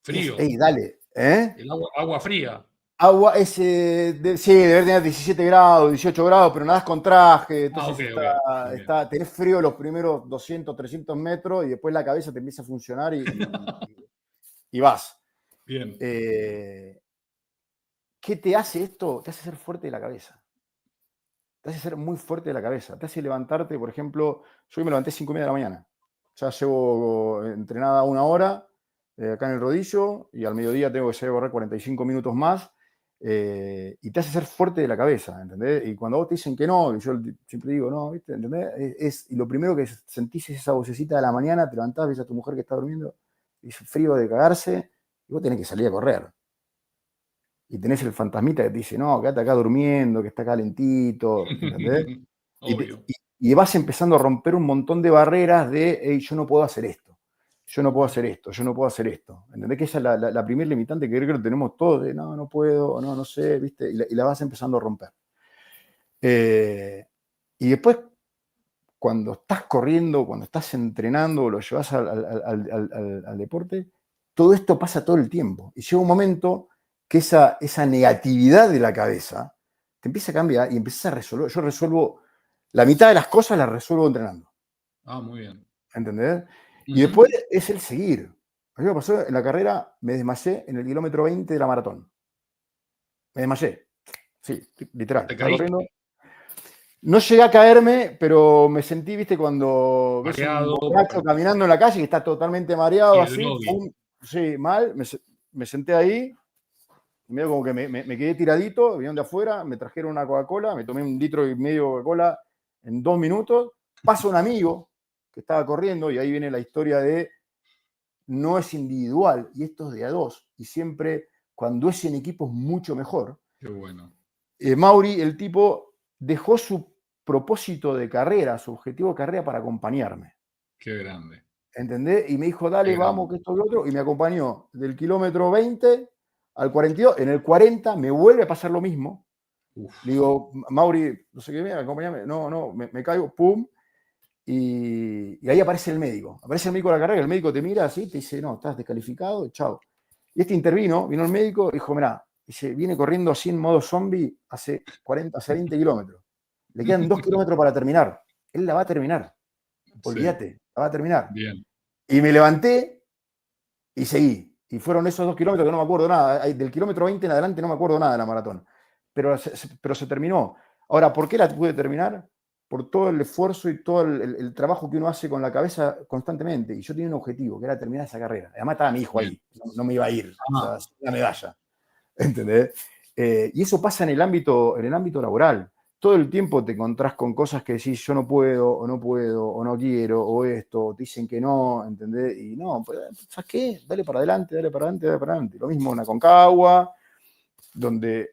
Frío. Ey, dale, ¿eh? El agua fría. Agua, sí, debe tener 17 grados, 18 grados, pero nadás con traje, entonces Okay. tenés frío los primeros 200, 300 metros y después la cabeza te empieza a funcionar y vas. Bien. ¿Qué te hace esto? Te hace ser fuerte de la cabeza. Te hace ser muy fuerte de la cabeza. Te hace levantarte, por ejemplo, yo hoy me levanté 5:30 de la mañana. Ya llevo entrenada 1 hora acá en el rodillo y al mediodía tengo que salir a correr 45 minutos más. Y te hace ser fuerte de la cabeza, ¿entendés? Y cuando vos te dicen que no, y yo siempre digo no, ¿viste? ¿Entendés? Y lo primero que sentís es esa vocecita de la mañana, te levantás, ves a tu mujer que está durmiendo, y es frío de cagarse, y vos tenés que salir a correr. y tenés el fantasmita que te dice, no, quédate acá durmiendo, que está calentito, ¿entendés? Y, Obvio. y vas empezando a romper un montón de barreras de, hey, yo no puedo hacer esto, yo no puedo hacer esto, yo no puedo hacer esto. ¿Entendés? Que esa es la primera limitante que creo que tenemos todos, de no, no puedo, no, no sé, ¿viste? Y la vas empezando a romper. Y después, cuando estás corriendo, cuando estás entrenando, lo llevas al deporte, todo esto pasa todo el tiempo. Y llega un momento que esa negatividad de la cabeza te empieza a cambiar y empiezas a resolver. Yo resuelvo, la mitad de las cosas las resuelvo entrenando. Ah, muy bien. ¿Entendés? Y después es el seguir. A mí me pasó en la carrera, me desmayé en el kilómetro 20 de la maratón. Me desmayé. Sí, literal. ¿Te Estaba caíste? corriendo. No llegué a caerme, pero me sentí, viste, cuando ves un Mareado, borracho caminando en la calle que está totalmente mareado, y el así, groggy. pum, sí, mal, me senté ahí, y medio como que me quedé tiradito, vinieron de afuera, me trajeron una Coca-Cola, me tomé 1,5 litros de Coca-Cola en 2 minutos, pasa un amigo que estaba corriendo, y ahí viene la historia de no es individual, y esto es de a dos, y siempre cuando es en equipo es mucho mejor. Qué bueno. Mauri, el tipo, dejó su propósito de carrera, su objetivo de carrera para acompañarme. Qué grande. ¿Entendés? Y me dijo, Qué dale, grande. vamos, que esto y lo otro, y me acompañó del kilómetro 20 al 42. En el 40 me vuelve a pasar lo mismo. Uf. Le digo, Mauri, no sé qué, acompáñame. No, no, me caigo, pum. Y ahí aparece el médico. Aparece el médico de la carrera, el médico te mira así, te dice, no, estás descalificado, chao. Y vino el médico, dijo, mirá, dice, viene corriendo así en modo zombie hace 40, hace 20 kilómetros. Le quedan 2 kilómetros para terminar. Él la va a terminar. Sí, Olvídate, la va a terminar. bien. Y me levanté y seguí. Y fueron esos 2 kilómetros que no me acuerdo nada. Del kilómetro 20 en adelante no me acuerdo nada de la maratón. Pero se terminó. Ahora, ¿por qué la pude terminar? Por todo el esfuerzo y todo el trabajo que uno hace con la cabeza constantemente. Y yo tenía un objetivo, que era terminar esa carrera. Además estaba mi hijo Bien. ahí. No, no me iba a ir. O sea, Ah, la medalla. ¿Entendés? Y eso pasa en el ámbito laboral. Todo el tiempo te encontrás con cosas que decís, yo no puedo, o no quiero, o esto, o te dicen que no, ¿entendés? Y no, pues, ¿sabes qué? Dale para adelante, dale para adelante, dale para adelante. Lo mismo en Aconcagua, donde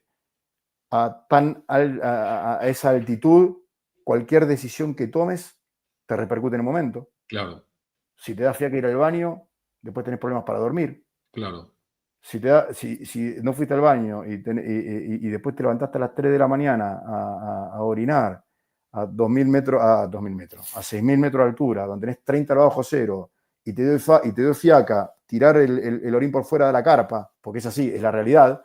a esa altitud, cualquier decisión que tomes te repercute en el momento. claro, Si te da fiaca ir al baño, después tenés problemas para dormir. claro. Si no fuiste al baño y después te levantaste a las 3 de la mañana a orinar a 2.000 metros, a 6.000 metros de altura, donde tenés 30 bajo cero, y te dio fiaca tirar el orín por fuera de la carpa, porque es así, es la realidad,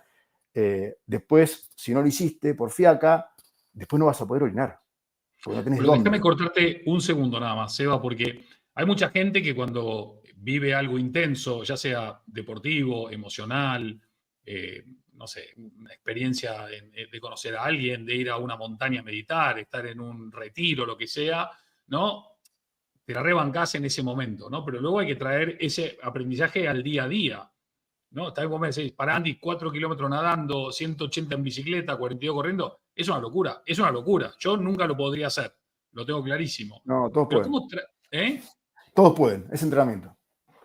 después, si no lo hiciste por fiaca, después no vas a poder orinar, porque no tenés Pero déjame dónde. cortarte un segundo nada más, Seba, porque hay mucha gente que cuando vive algo intenso, ya sea deportivo, emocional, no sé, una experiencia de conocer a alguien, de ir a una montaña a meditar, estar en un retiro, lo que sea, ¿no? Te la rebancás en ese momento, ¿no? Pero luego hay que traer ese aprendizaje al día a día, ¿no? Tal vez vos me decís, para Andy, 4 kilómetros nadando, 180 en bicicleta, 42 corriendo, es una locura, es una locura. Yo nunca lo podría hacer, lo tengo clarísimo. No, todos Pero pueden. ¿cómo? ¿Eh? Todos pueden, es entrenamiento.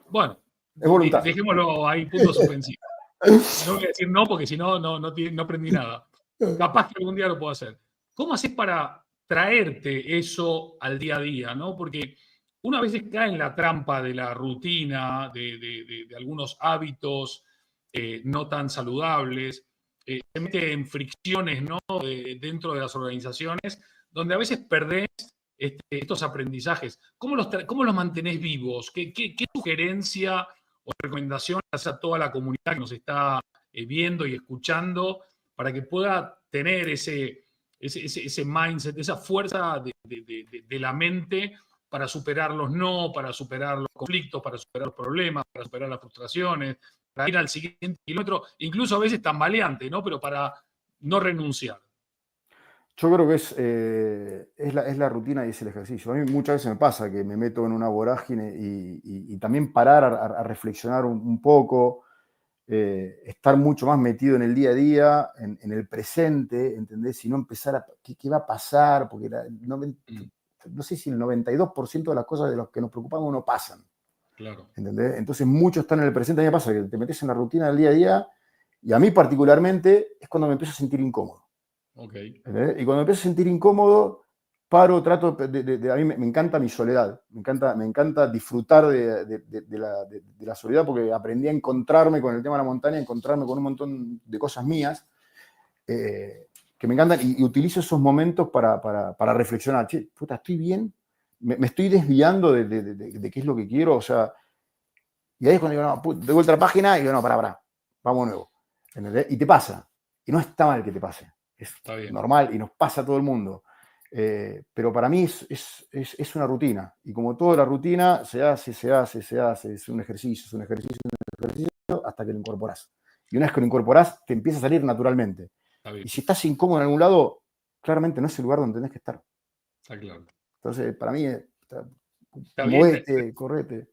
Bueno, Es voluntad. dejémoslo ahí, punto suspensivo. No voy a decir no, porque si no, no aprendí nada. Capaz que algún día lo puedo hacer. ¿Cómo haces para traerte eso al día a día? ¿No? Porque una vez cae en la trampa de la rutina, de algunos hábitos no tan saludables, se mete en fricciones, ¿no? Dentro de las organizaciones, donde a veces perdés estos aprendizajes. ¿Cómo los mantenés vivos? ¿Qué sugerencia o recomendación haces a toda la comunidad que nos está viendo y escuchando para que pueda tener ese mindset, esa fuerza de la mente para superar los no, para superar los conflictos, para superar los problemas, para superar las frustraciones, para ir al siguiente kilómetro, incluso a veces tambaleante, ¿no? Pero para no renunciar. Yo creo que es la rutina y es el ejercicio. A mí muchas veces me pasa que me meto en una vorágine y también parar a reflexionar un poco, estar mucho más metido en el día a día, en el presente, ¿entendés? Y no empezar a qué va a pasar, porque no sé si el 92% de las cosas de las que nos preocupamos no pasan, Claro. ¿entendés? Entonces mucho está en el presente. A mí me pasa que te metes en la rutina del día a día Y a mí particularmente es cuando me empiezo a sentir incómodo. Okay. ¿Entendés? Y cuando me empiezo a sentir incómodo, paro, trato a mí me encanta mi soledad, me encanta disfrutar de la soledad porque aprendí a encontrarme con el tema de la montaña, a encontrarme con un montón de cosas mías que me encantan y utilizo esos momentos para reflexionar. Che, puta, estoy bien, me estoy desviando de qué es lo que quiero, o sea, y ahí es cuando digo, no, puta, de vuelta a la página y digo, no, pará, vamos nuevo. ¿Entendés? Y te pasa, y no está mal que te pase, es normal y nos pasa a todo el mundo. Pero para mí es una rutina. Y como toda la rutina, se hace, es un ejercicio, hasta que lo incorporás. Y una vez que lo incorporás, te empieza a salir naturalmente. Y si estás incómodo en algún lado, claramente no es el lugar donde tenés que estar. Está claro. Entonces, para mí, Está movete, correte.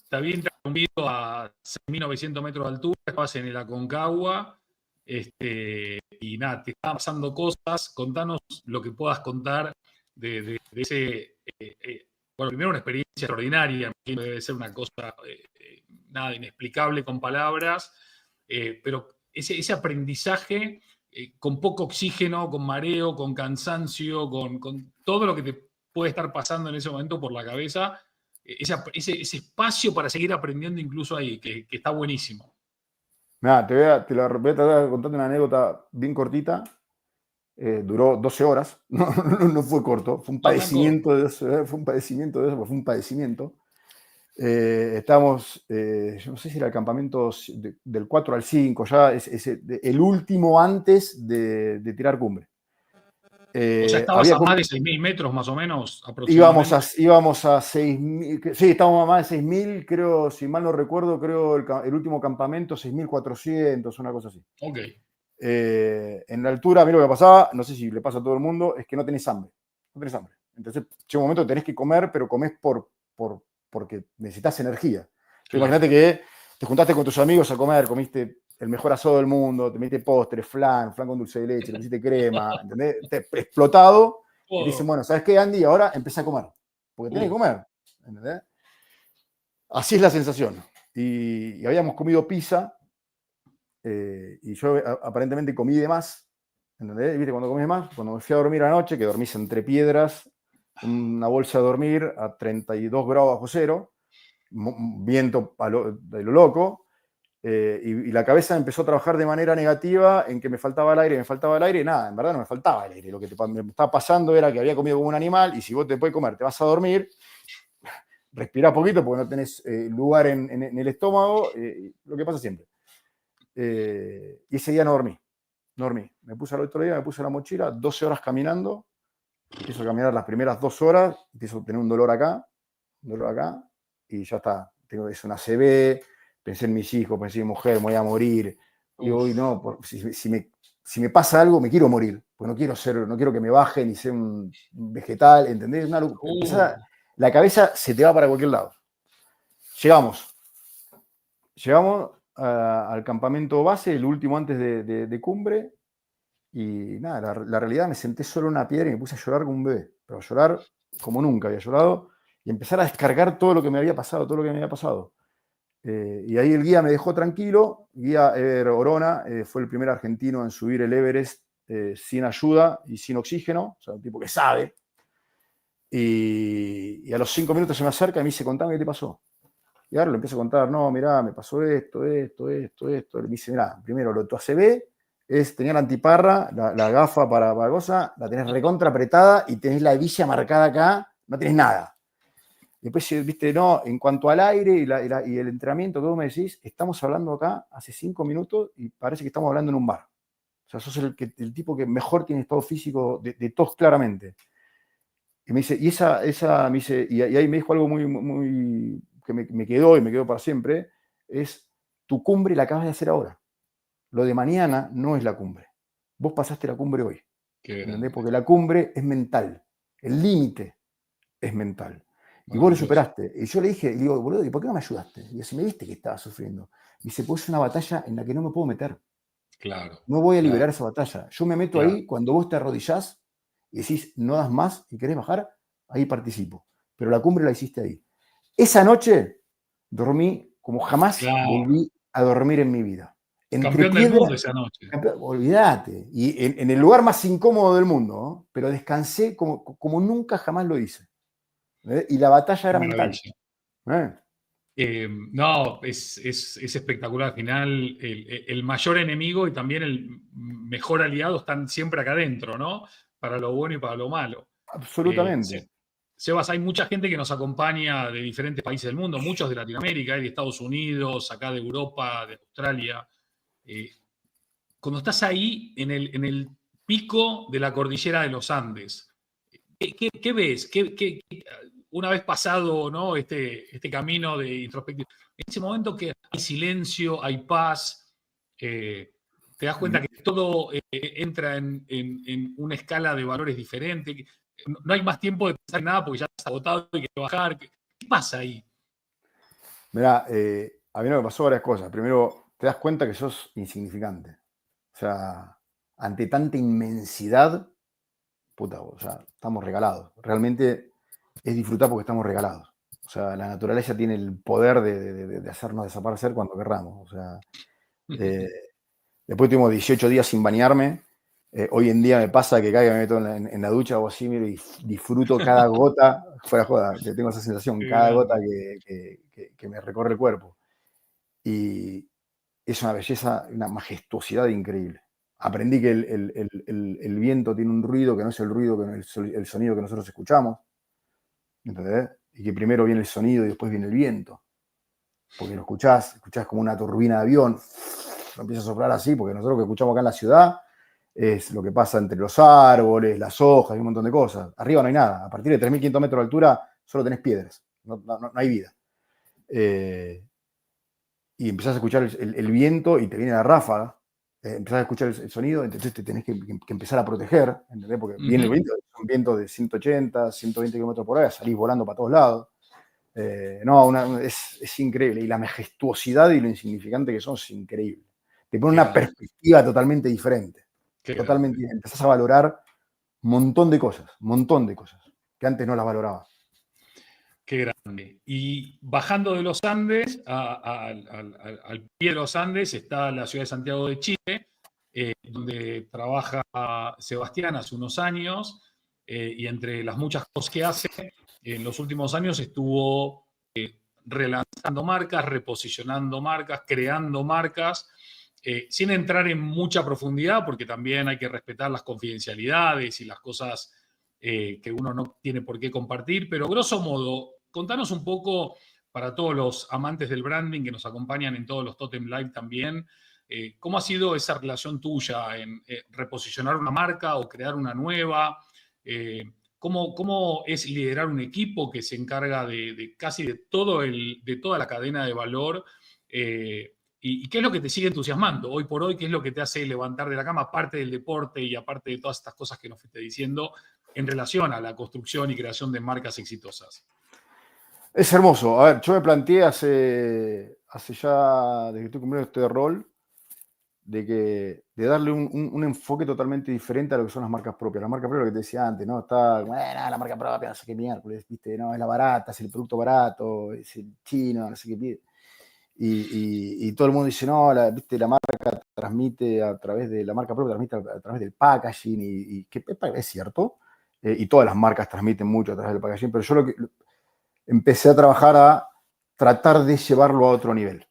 Te había interrumpido a 6.900 metros de altura, estabas en el Aconcagua, y nada, te estaban pasando cosas. Contanos lo que puedas contar de ese. Bueno, primero una experiencia extraordinaria, debe ser una cosa nada inexplicable con palabras, pero ese aprendizaje con poco oxígeno, con mareo, con cansancio, con todo lo que te puede estar pasando en ese momento por la cabeza, ese espacio para seguir aprendiendo incluso ahí, que está buenísimo. Nada, te voy a tratar de contar una anécdota bien cortita. Duró 12 horas, no fue corto, fue un padecimiento de eso, fue un padecimiento. Estábamos, yo no sé si era el campamento del 4 al 5, ya es el último antes de tirar cumbre. O sea, estabas a más de 6.000 metros más o menos aproximadamente. Íbamos a 6.000, sí, estábamos a más de 6.000, creo, si mal no recuerdo, creo el último campamento 6.400, una cosa así. Ok. En la altura, a mí lo que pasaba, no sé si le pasa a todo el mundo, es que no tenés hambre. No tenés hambre. Entonces, llega un momento que tenés que comer, pero comés porque necesitas energía. Claro. Imagínate que te juntaste con tus amigos a comer, comiste el mejor asado del mundo, te metiste postre, flan con dulce de leche, le pusiste crema, ¿entendés? Te explotado. Y te dicen, bueno, ¿sabes qué, Andy? Ahora empieza a comer. Porque tenés que comer. ¿Entendés? Así es la sensación. Y habíamos comido pizza. Y yo aparentemente comí de más, ¿entendés? ¿Viste cuando comís más? Cuando me fui a dormir anoche, que dormís entre piedras, una bolsa de dormir a 32 grados bajo cero, viento de lo loco, y la cabeza empezó a trabajar de manera negativa en que me faltaba el aire, y nada, en verdad no me faltaba el aire, lo que me estaba pasando era que había comido como un animal, y si vos te puedes comer, te vas a dormir, respirás poquito porque no tenés lugar en el estómago, lo que pasa siempre. Y ese día no dormí. Me puse al otro día, me puse la mochila, 12 horas caminando. Empiezo a caminar las primeras 2 horas, empiezo a tener un dolor acá, y ya está. Es una CB, pensé en mis hijos, pensé en mi mujer, me voy a morir. Y hoy no, si me pasa algo, me quiero morir, porque no quiero que me bajen y sea un vegetal, ¿entendés? La cabeza se te va para cualquier lado. Llegamos al campamento base, el último antes de cumbre, y nada, la realidad, me senté solo en una piedra y me puse a llorar como un bebé, pero a llorar como nunca había llorado, y empezar a descargar todo lo que me había pasado, y ahí el guía me dejó tranquilo. Guía Ever Orona fue el primer argentino en subir el Everest sin ayuda y sin oxígeno, o sea, un tipo que sabe, y a los 5 minutos se me acerca y me dice, contame qué te pasó. Y ahora le empiezo a contar, no, mirá, me pasó esto. Y me dice, mirá, primero, lo de tu ACV tenía la antiparra, la gafa para cosa, la tenés recontra apretada y tenés la hebilla marcada acá, no tenés nada. Después, viste, no, en cuanto al aire y el entrenamiento que vos me decís, estamos hablando acá hace 5 minutos y parece que estamos hablando en un bar. O sea, sos el tipo que mejor tiene estado físico de todos claramente. Y me dice, me dice, y ahí me dijo algo muy que me quedó para siempre, es tu cumbre la acabas de hacer ahora. Lo de mañana no es la cumbre. Vos pasaste la cumbre hoy. ¿Entendés? Porque la cumbre es mental. El límite es mental. Y vos lo superaste. Y yo le digo, boludo, ¿y por qué no me ayudaste? Y si me viste que estaba sufriendo. Y dice, pues es una batalla en la que no me puedo meter. Claro. No voy a liberar esa batalla. Yo me meto ahí cuando vos te arrodillás y decís, no das más y querés bajar, ahí participo. Pero la cumbre la hiciste ahí. Esa noche dormí como jamás volví a dormir en mi vida. entre Campeón del mundo piedras, esa noche. olvídate, y en el lugar más incómodo del mundo, ¿no? Pero descansé como nunca jamás lo hice. Y la batalla Qué era mental. maravilla. ¿Eh? No, es espectacular. Al final, el mayor enemigo y también el mejor aliado están siempre acá adentro, ¿no? Para lo bueno y para lo malo. Absolutamente. Sebas, hay mucha gente que nos acompaña de diferentes países del mundo, muchos de Latinoamérica, de Estados Unidos, acá de Europa, de Australia. Eh, Cuando estás ahí en el pico de la cordillera de los Andes, ¿qué ves? Una vez pasado, ¿no? este camino de introspección, en ese momento que hay silencio, hay paz, te das cuenta que todo entra en una escala de valores diferente, que no hay más tiempo de pensar en nada porque ya está agotado y hay que bajar. ¿Qué pasa ahí? Mirá, a mí no me pasó varias cosas. Primero, te das cuenta que sos insignificante. O sea, ante tanta inmensidad, puta, o sea, estamos regalados. Realmente es disfrutar porque estamos regalados. O sea, la naturaleza tiene el poder de hacernos desaparecer cuando querramos. O sea, eh, después tuvimos 18 días sin bañarme. Hoy en día me pasa que cada que me meto en la ducha o así, miro y disfruto cada gota, fuera joda, tengo esa sensación, Qué cada gota grande. que me recorre el cuerpo. Y es una belleza, una majestuosidad increíble. Aprendí que el viento tiene un ruido que no es el ruido, que no es el sonido que nosotros escuchamos, ¿entendés? Y que primero viene el sonido y después viene el viento. Porque lo escuchás como una turbina de avión, empieza a soplar así, porque nosotros que escuchamos acá en la ciudad es lo que pasa entre los árboles, las hojas y un montón de cosas. Arriba no hay nada. A partir de 3.500 metros de altura solo tenés piedras. No hay vida. Y empezás a escuchar el viento y te viene la ráfaga. Empezás a escuchar el sonido, entonces te tenés que empezar a proteger, ¿entendés? Porque viene el viento, es un viento de 180, 120 kilómetros por hora, salís volando para todos lados. Es increíble. Y la majestuosidad y lo insignificante que son es increíble. Te pone Qué una grande, perspectiva totalmente diferente. qué Totalmente. grande. Empezás a valorar un montón de cosas, que antes no las valoraba. Qué grande. Y bajando de los Andes, al pie de los Andes, está la ciudad de Santiago de Chile, donde trabaja Sebastián hace unos años, y entre las muchas cosas que hace, en los últimos años estuvo relanzando marcas, reposicionando marcas, creando marcas, sin entrar en mucha profundidad, porque también hay que respetar las confidencialidades y las cosas que uno no tiene por qué compartir, pero grosso modo, contanos un poco para todos los amantes del branding que nos acompañan en todos los Totem Live también, ¿cómo ha sido esa relación tuya en reposicionar una marca o crear una nueva? ¿Cómo es liderar un equipo que se encarga de casi de toda la cadena de valor? ¿Y qué es lo que te sigue entusiasmando hoy por hoy? ¿Qué es lo que te hace levantar de la cama, aparte del deporte y aparte de todas estas cosas que nos fuiste diciendo, en relación a la construcción y creación de marcas exitosas? Es hermoso. A ver, yo me planteé hace ya, desde que estoy cumpliendo este rol, de darle un enfoque totalmente diferente a lo que son las marcas propias. La marca propia, lo que te decía antes, ¿no? Está, bueno, la marca propia, no sé qué miércoles, ¿viste? No, es la barata, es el producto barato, es el chino, no sé qué pide. Y todo el mundo dice, no, ¿viste? La marca transmite a través de la marca propia, transmite a través del packaging, y que es cierto. Y todas las marcas transmiten mucho a través del packaging, pero yo empecé a trabajar a tratar de llevarlo a otro nivel,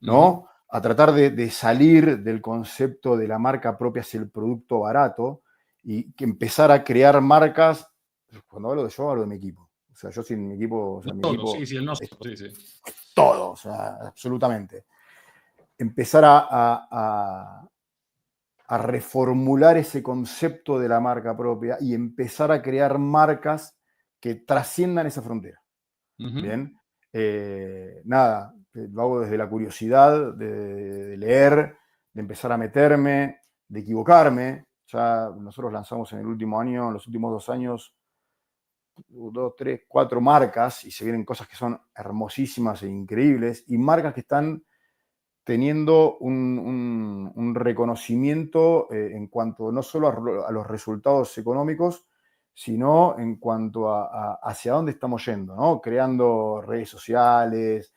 ¿no? A tratar de salir del concepto de la marca propia hacia el producto barato y que empezar a crear marcas. Cuando hablo de yo, hablo de mi equipo. O sea, yo sin mi equipo, o sea, mi Nosotros, equipo sí, sí, el es nosotros, sí, sí. todo, o sea, absolutamente. Empezar a reformular ese concepto de la marca propia y empezar a crear marcas que trasciendan esa frontera. Bien, nada, lo hago desde la curiosidad de leer, de empezar a meterme, de equivocarme. Ya nosotros lanzamos en el último año, en los últimos 2 años, 2, 3, 4 marcas y se vienen cosas que son hermosísimas e increíbles y marcas que están teniendo un reconocimiento en cuanto no solo a los resultados económicos, sino en cuanto hacia dónde estamos yendo, ¿no? Creando redes sociales,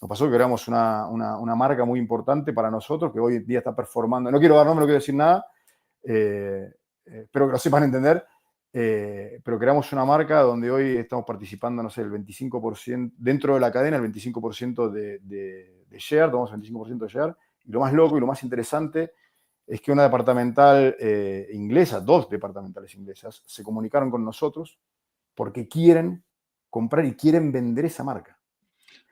Nos pasó que creamos una marca muy importante para nosotros que hoy en día está performando. No quiero dar nombre, no quiero decir nada, espero que lo sepan entender, pero creamos una marca donde hoy estamos participando, no sé, el 25%, dentro de la cadena, el 25% de share, tomamos el 25% de share, y lo más loco y lo más interesante es que una departamental inglesa, 2 departamentales inglesas, se comunicaron con nosotros porque quieren comprar y quieren vender esa marca.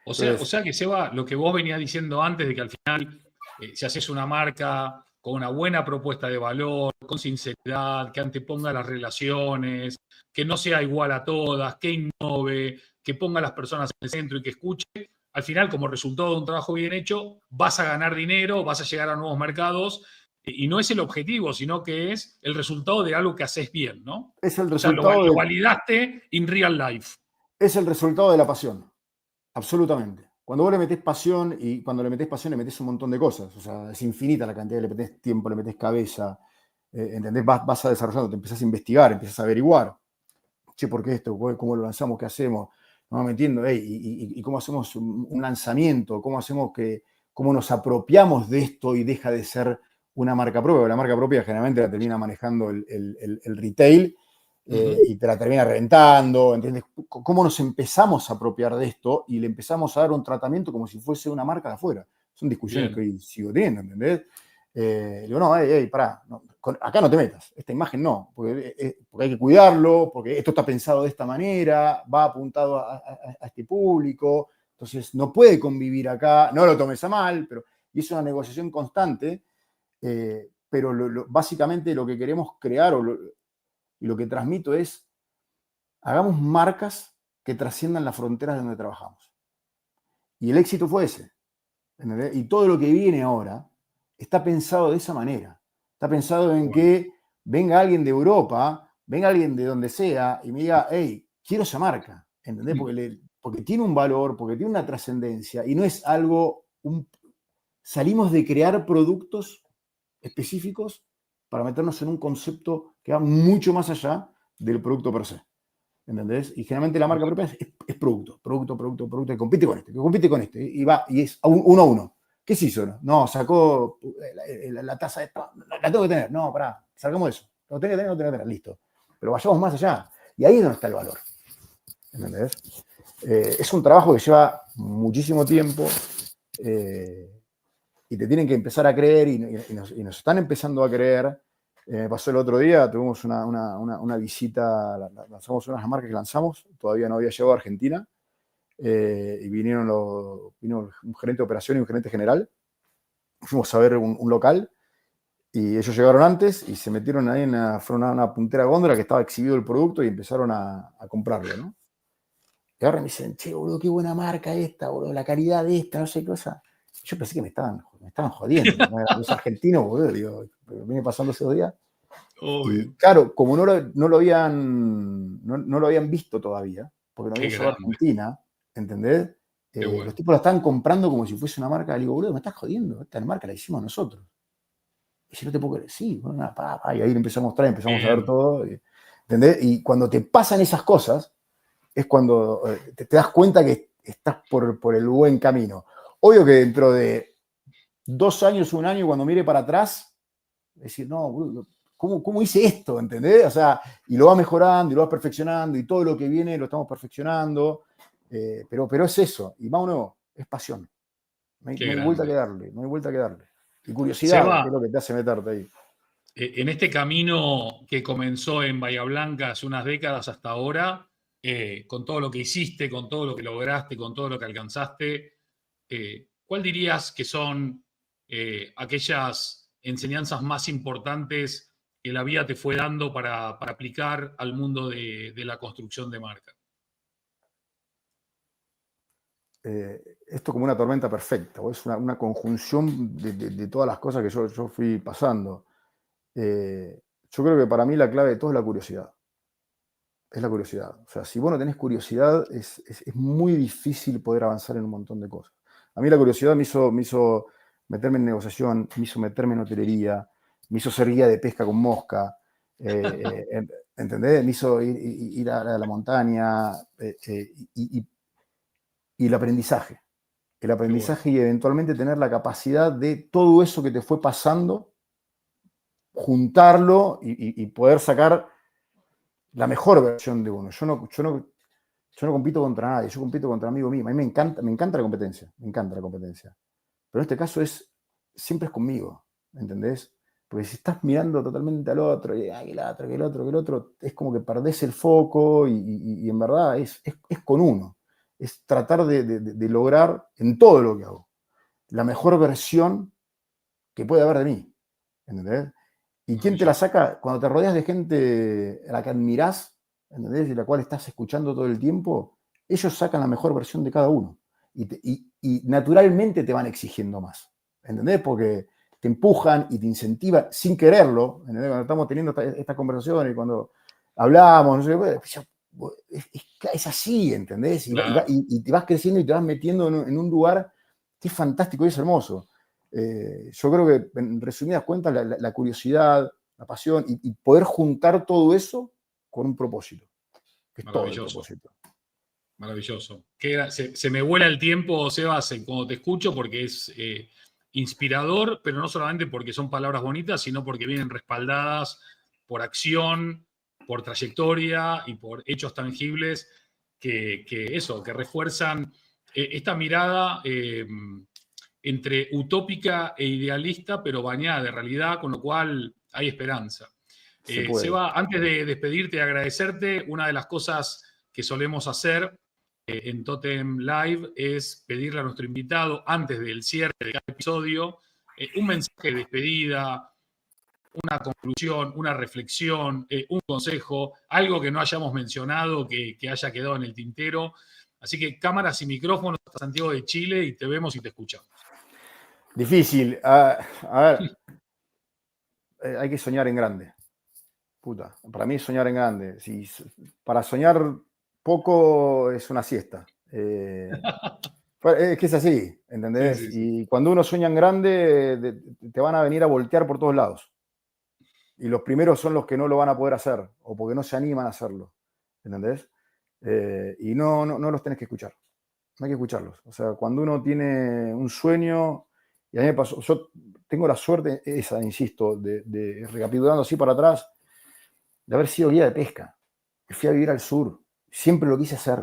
O sea que, Seba, lo que vos venías diciendo antes de que al final, si haces una marca con una buena propuesta de valor, con sinceridad, que anteponga las relaciones, que no sea igual a todas, que innove, que ponga a las personas en el centro y que escuche, al final, como resultado de un trabajo bien hecho, vas a ganar dinero, vas a llegar a nuevos mercados, y no es el objetivo, sino que es el resultado de algo que haces bien, ¿no? Es el O sea, resultado lo validaste in real life. es el resultado de la pasión, absolutamente. Cuando vos le metés pasión, y cuando le metés pasión le metés un montón de cosas, o sea, es infinita la cantidad, le metés tiempo, le metés cabeza, ¿entendés? Vas a desarrollando, te empezás a investigar, empiezas a averiguar, che, ¿por qué esto? ¿Cómo lo lanzamos? ¿Qué hacemos? Nos vamos metiendo, y cómo hacemos un lanzamiento, cómo nos apropiamos de esto y deja de ser una marca propia. La marca propia generalmente la termina manejando el retail, y te la termina reventando, ¿entiendes? ¿Cómo nos empezamos a apropiar de esto y le empezamos a dar un tratamiento como si fuese una marca de afuera? Son discusiones Bien. que hoy sigo teniendo, ¿entendés? Digo, no, pará, no, acá no te metas, esta imagen no, porque hay que cuidarlo, porque esto está pensado de esta manera, va apuntado a este público, entonces no puede convivir acá, no lo tomes a mal, y es una negociación constante, pero básicamente lo que queremos crear y lo que transmito es, hagamos marcas que trasciendan las fronteras de donde trabajamos. Y el éxito fue ese, ¿entendés? Y todo lo que viene ahora está pensado de esa manera. Está pensado en que venga alguien de Europa, venga alguien de donde sea y me diga, hey, quiero esa marca, ¿entendés? Porque tiene un valor, porque tiene una trascendencia y no es algo, salimos de crear productos específicos para meternos en un concepto que va mucho más allá del producto per se. ¿Entendés? Y generalmente la marca propia es producto, que compite con este, y es uno a uno. ¿Qué se hizo? No, sacó la taza de... La tengo que tener. No, pará, sacamos eso. Lo tengo que tener, listo. Pero vayamos más allá. Y ahí es donde está el valor. ¿Entendés? Es un trabajo que lleva muchísimo tiempo, y te tienen que empezar a creer, y nos están empezando a creer. Pasó el otro día, tuvimos una visita, lanzamos unas marcas que lanzamos, todavía no había llegado a Argentina, y vino un gerente de operación y un gerente general. Fuimos a ver un local, y ellos llegaron antes y se metieron ahí fueron a una puntera góndola que estaba exhibido el producto y empezaron a comprarlo, ¿no? Y ahora me dicen, che, boludo, qué buena marca esta, boludo, la calidad de esta, no sé qué cosa. Yo pensé que me estaban jodiendo, ¿no? Los argentinos, boludo, digo, viene pasando esos días. Obvio. Y claro, como no lo habían visto todavía, porque no Qué había llegado a grande. Argentina, ¿entendés? Bueno. Los tipos la estaban comprando como si fuese una marca. Le digo, boludo, me estás jodiendo, esta marca la hicimos nosotros. Y si no te puedo creer, sí, bueno, y ahí le empezamos a mostrar, empezamos a ver todo, ¿entendés? Y cuando te pasan esas cosas, es cuando te das cuenta que estás por el buen camino. Obvio que dentro de 2 años, 1 año, cuando mire para atrás, decir, no, boludo, ¿cómo hice esto? ¿Entendés? O sea, y lo vas mejorando, y lo vas perfeccionando, y todo lo que viene lo estamos perfeccionando, pero es eso, y más o menos, es pasión. No Qué hay vuelta que grande. darle, no hay vuelta que darle. Y curiosidad, Seba, que es lo que te hace meterte ahí. en este camino que comenzó en Bahía Blanca hace unas décadas hasta ahora, con todo lo que hiciste, con todo lo que lograste, con todo lo que alcanzaste, ¿cuál dirías que son aquellas enseñanzas más importantes que la vida te fue dando para aplicar al mundo de la construcción de marca? Esto como una tormenta perfecta, o es una conjunción de todas las cosas que yo fui pasando. Yo creo que para mí la clave de todo es la curiosidad. Es la curiosidad. O sea, si vos no tenés curiosidad, es muy difícil poder avanzar en un montón de cosas. A mí la curiosidad me hizo meterme en negociación, me hizo meterme en hotelería, me hizo ser guía de pesca con mosca, ¿entendés? Me hizo ir a la montaña, y el aprendizaje. el aprendizaje y eventualmente tener la capacidad de todo eso que te fue pasando, juntarlo y poder sacar la mejor versión de uno. Yo no compito contra nadie, yo compito contra amigo mío. A mí me encanta la competencia, me encanta la competencia. Pero en este caso siempre es conmigo, ¿me entendés? Porque si estás mirando totalmente al otro, y que el otro, es como que perdés el foco y en verdad es con uno. Es tratar de lograr en todo lo que hago la mejor versión que puede haber de mí, ¿entendés? ¿Y quién te la saca? Cuando te rodeas de gente a la que admirás, ¿entendés? Y la cual estás escuchando todo el tiempo, ellos sacan la mejor versión de cada uno. Y naturalmente te van exigiendo más, ¿entendés? Porque te empujan y te incentivan sin quererlo, ¿entendés? Cuando estamos teniendo esta conversación y cuando hablamos, no sé, es así, ¿entendés? Claro. Y te vas creciendo y te vas metiendo en un lugar que es fantástico y es hermoso. Yo creo que, en resumidas cuentas, la curiosidad, la pasión y poder juntar todo eso con un propósito, que es todo el propósito. Maravilloso. Se me vuela el tiempo, Sebas, cuando te escucho, porque es inspirador, pero no solamente porque son palabras bonitas, sino porque vienen respaldadas por acción, por trayectoria y por hechos tangibles que refuerzan esta mirada entre utópica e idealista, pero bañada de realidad, con lo cual hay esperanza. Seba, antes de despedirte, agradecerte, una de las cosas que solemos hacer en Totem Live es pedirle a nuestro invitado, antes del cierre de cada episodio, un mensaje de despedida, una conclusión, una reflexión, un consejo, algo que no hayamos mencionado, que haya quedado en el tintero. Así que cámaras y micrófonos hasta Santiago de Chile y te vemos y te escuchamos. Difícil. A ver, hay que soñar en grande. Puta, para mí es soñar en grande. Para soñar poco es una siesta. Es que es así, ¿entendés? Sí. Y cuando uno sueña en grande, te van a venir a voltear por todos lados. Y los primeros son los que no lo van a poder hacer, o porque no se animan a hacerlo, ¿entendés? Y no los tenés que escuchar. No hay que escucharlos. O sea, cuando uno tiene un sueño, y a mí me pasó, yo tengo la suerte esa, insisto, de recapitulando así para atrás, de haber sido guía de pesca. Me fui a vivir al sur. Siempre lo quise hacer.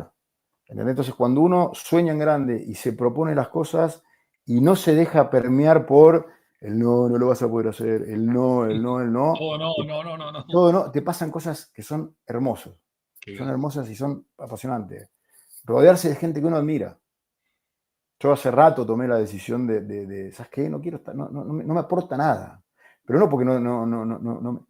¿Entendés? Entonces, cuando uno sueña en grande y se propone las cosas y no se deja permear por el no lo vas a poder hacer, el no. No. Todo no, te pasan cosas que son hermosas. Qué Son bien. hermosas y son apasionantes. Rodearse de gente que uno admira. Yo hace rato tomé la decisión de ¿sabes qué? No quiero estar, no me aporta nada. Pero no porque no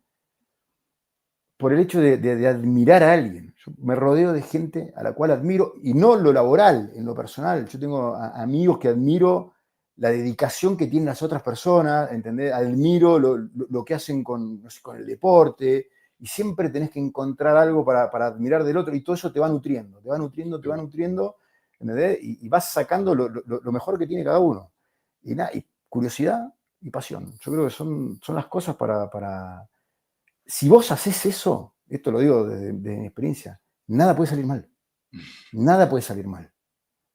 por el hecho de admirar a alguien. Yo me rodeo de gente a la cual admiro, y no lo laboral, en lo personal. Yo tengo amigos que admiro la dedicación que tienen las otras personas, ¿entendés? Admiro lo que hacen con el deporte, y siempre tenés que encontrar algo para admirar del otro, y todo eso te va nutriendo, ¿entendés? Y vas sacando lo mejor que tiene cada uno. Y curiosidad y pasión. Yo creo que son las cosas para si vos haces eso, esto lo digo desde mi experiencia, nada puede salir mal. Nada puede salir mal.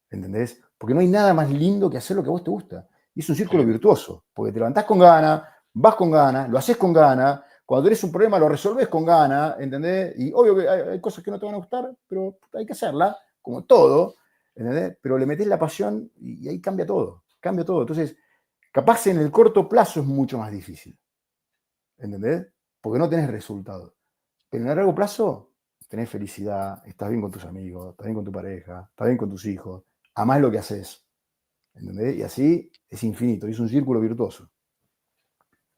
¿Entendés? Porque no hay nada más lindo que hacer lo que a vos te gusta. Y es un círculo virtuoso, porque te levantás con ganas, vas con ganas, lo haces con ganas, cuando tenés un problema lo resolvés con ganas, ¿entendés? Y obvio que hay cosas que no te van a gustar, pero hay que hacerla, como todo, ¿entendés? Pero le metés la pasión y ahí cambia todo. Entonces, capaz en el corto plazo es mucho más difícil. ¿Entendés? Porque no tenés resultados. Pero en el largo plazo tenés felicidad, estás bien con tus amigos, estás bien con tu pareja, estás bien con tus hijos, amás lo que haces. ¿Entendés? Y así es infinito, y es un círculo virtuoso.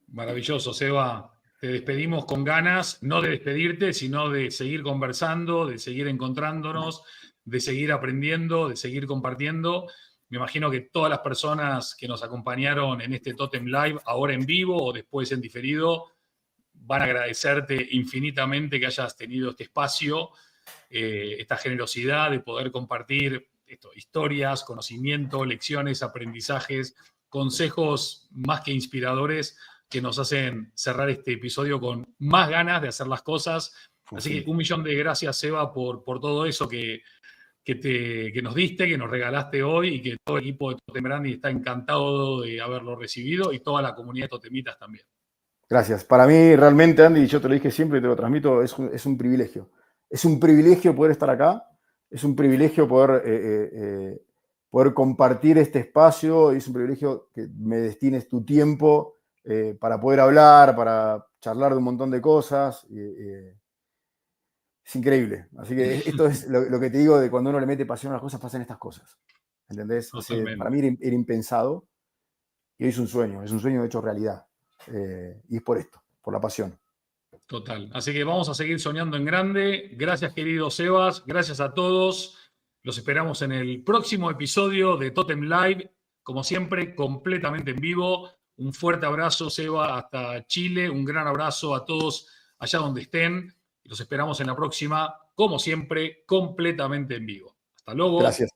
Maravilloso, Seba. Te despedimos con ganas, no de despedirte, sino de seguir conversando, de seguir encontrándonos, de seguir aprendiendo, de seguir compartiendo. Me imagino que todas las personas que nos acompañaron en este Totem Live, ahora en vivo o después en diferido, van a agradecerte infinitamente que hayas tenido este espacio, esta generosidad de poder compartir historias, conocimiento, lecciones, aprendizajes, consejos más que inspiradores que nos hacen cerrar este episodio con más ganas de hacer las cosas. Así que 1.000.000 de gracias, Seba, por todo eso que que nos diste, que nos regalaste hoy y que todo el equipo de Totem Branding está encantado de haberlo recibido y toda la comunidad de Totemitas también. Gracias. Para mí realmente, Andy, yo te lo dije siempre y te lo transmito, es un privilegio. Es un privilegio poder estar acá, es un privilegio poder compartir este espacio, y es un privilegio que me destines tu tiempo para poder hablar, para charlar de un montón de cosas. Es increíble. Así que esto es lo que te digo de cuando uno le mete pasión a las cosas, pasan estas cosas. ¿Entendés? Para mí era impensado y hoy es un sueño hecho realidad. Y es por esto, por la pasión. Total. Así que vamos a seguir soñando en grande. Gracias, querido Sebas. Gracias a todos. Los esperamos en el próximo episodio de Totem Live. Como siempre, completamente en vivo. Un fuerte abrazo, Seba, hasta Chile. Un gran abrazo a todos allá donde estén. Los esperamos en la próxima, como siempre, completamente en vivo. Hasta luego. Gracias.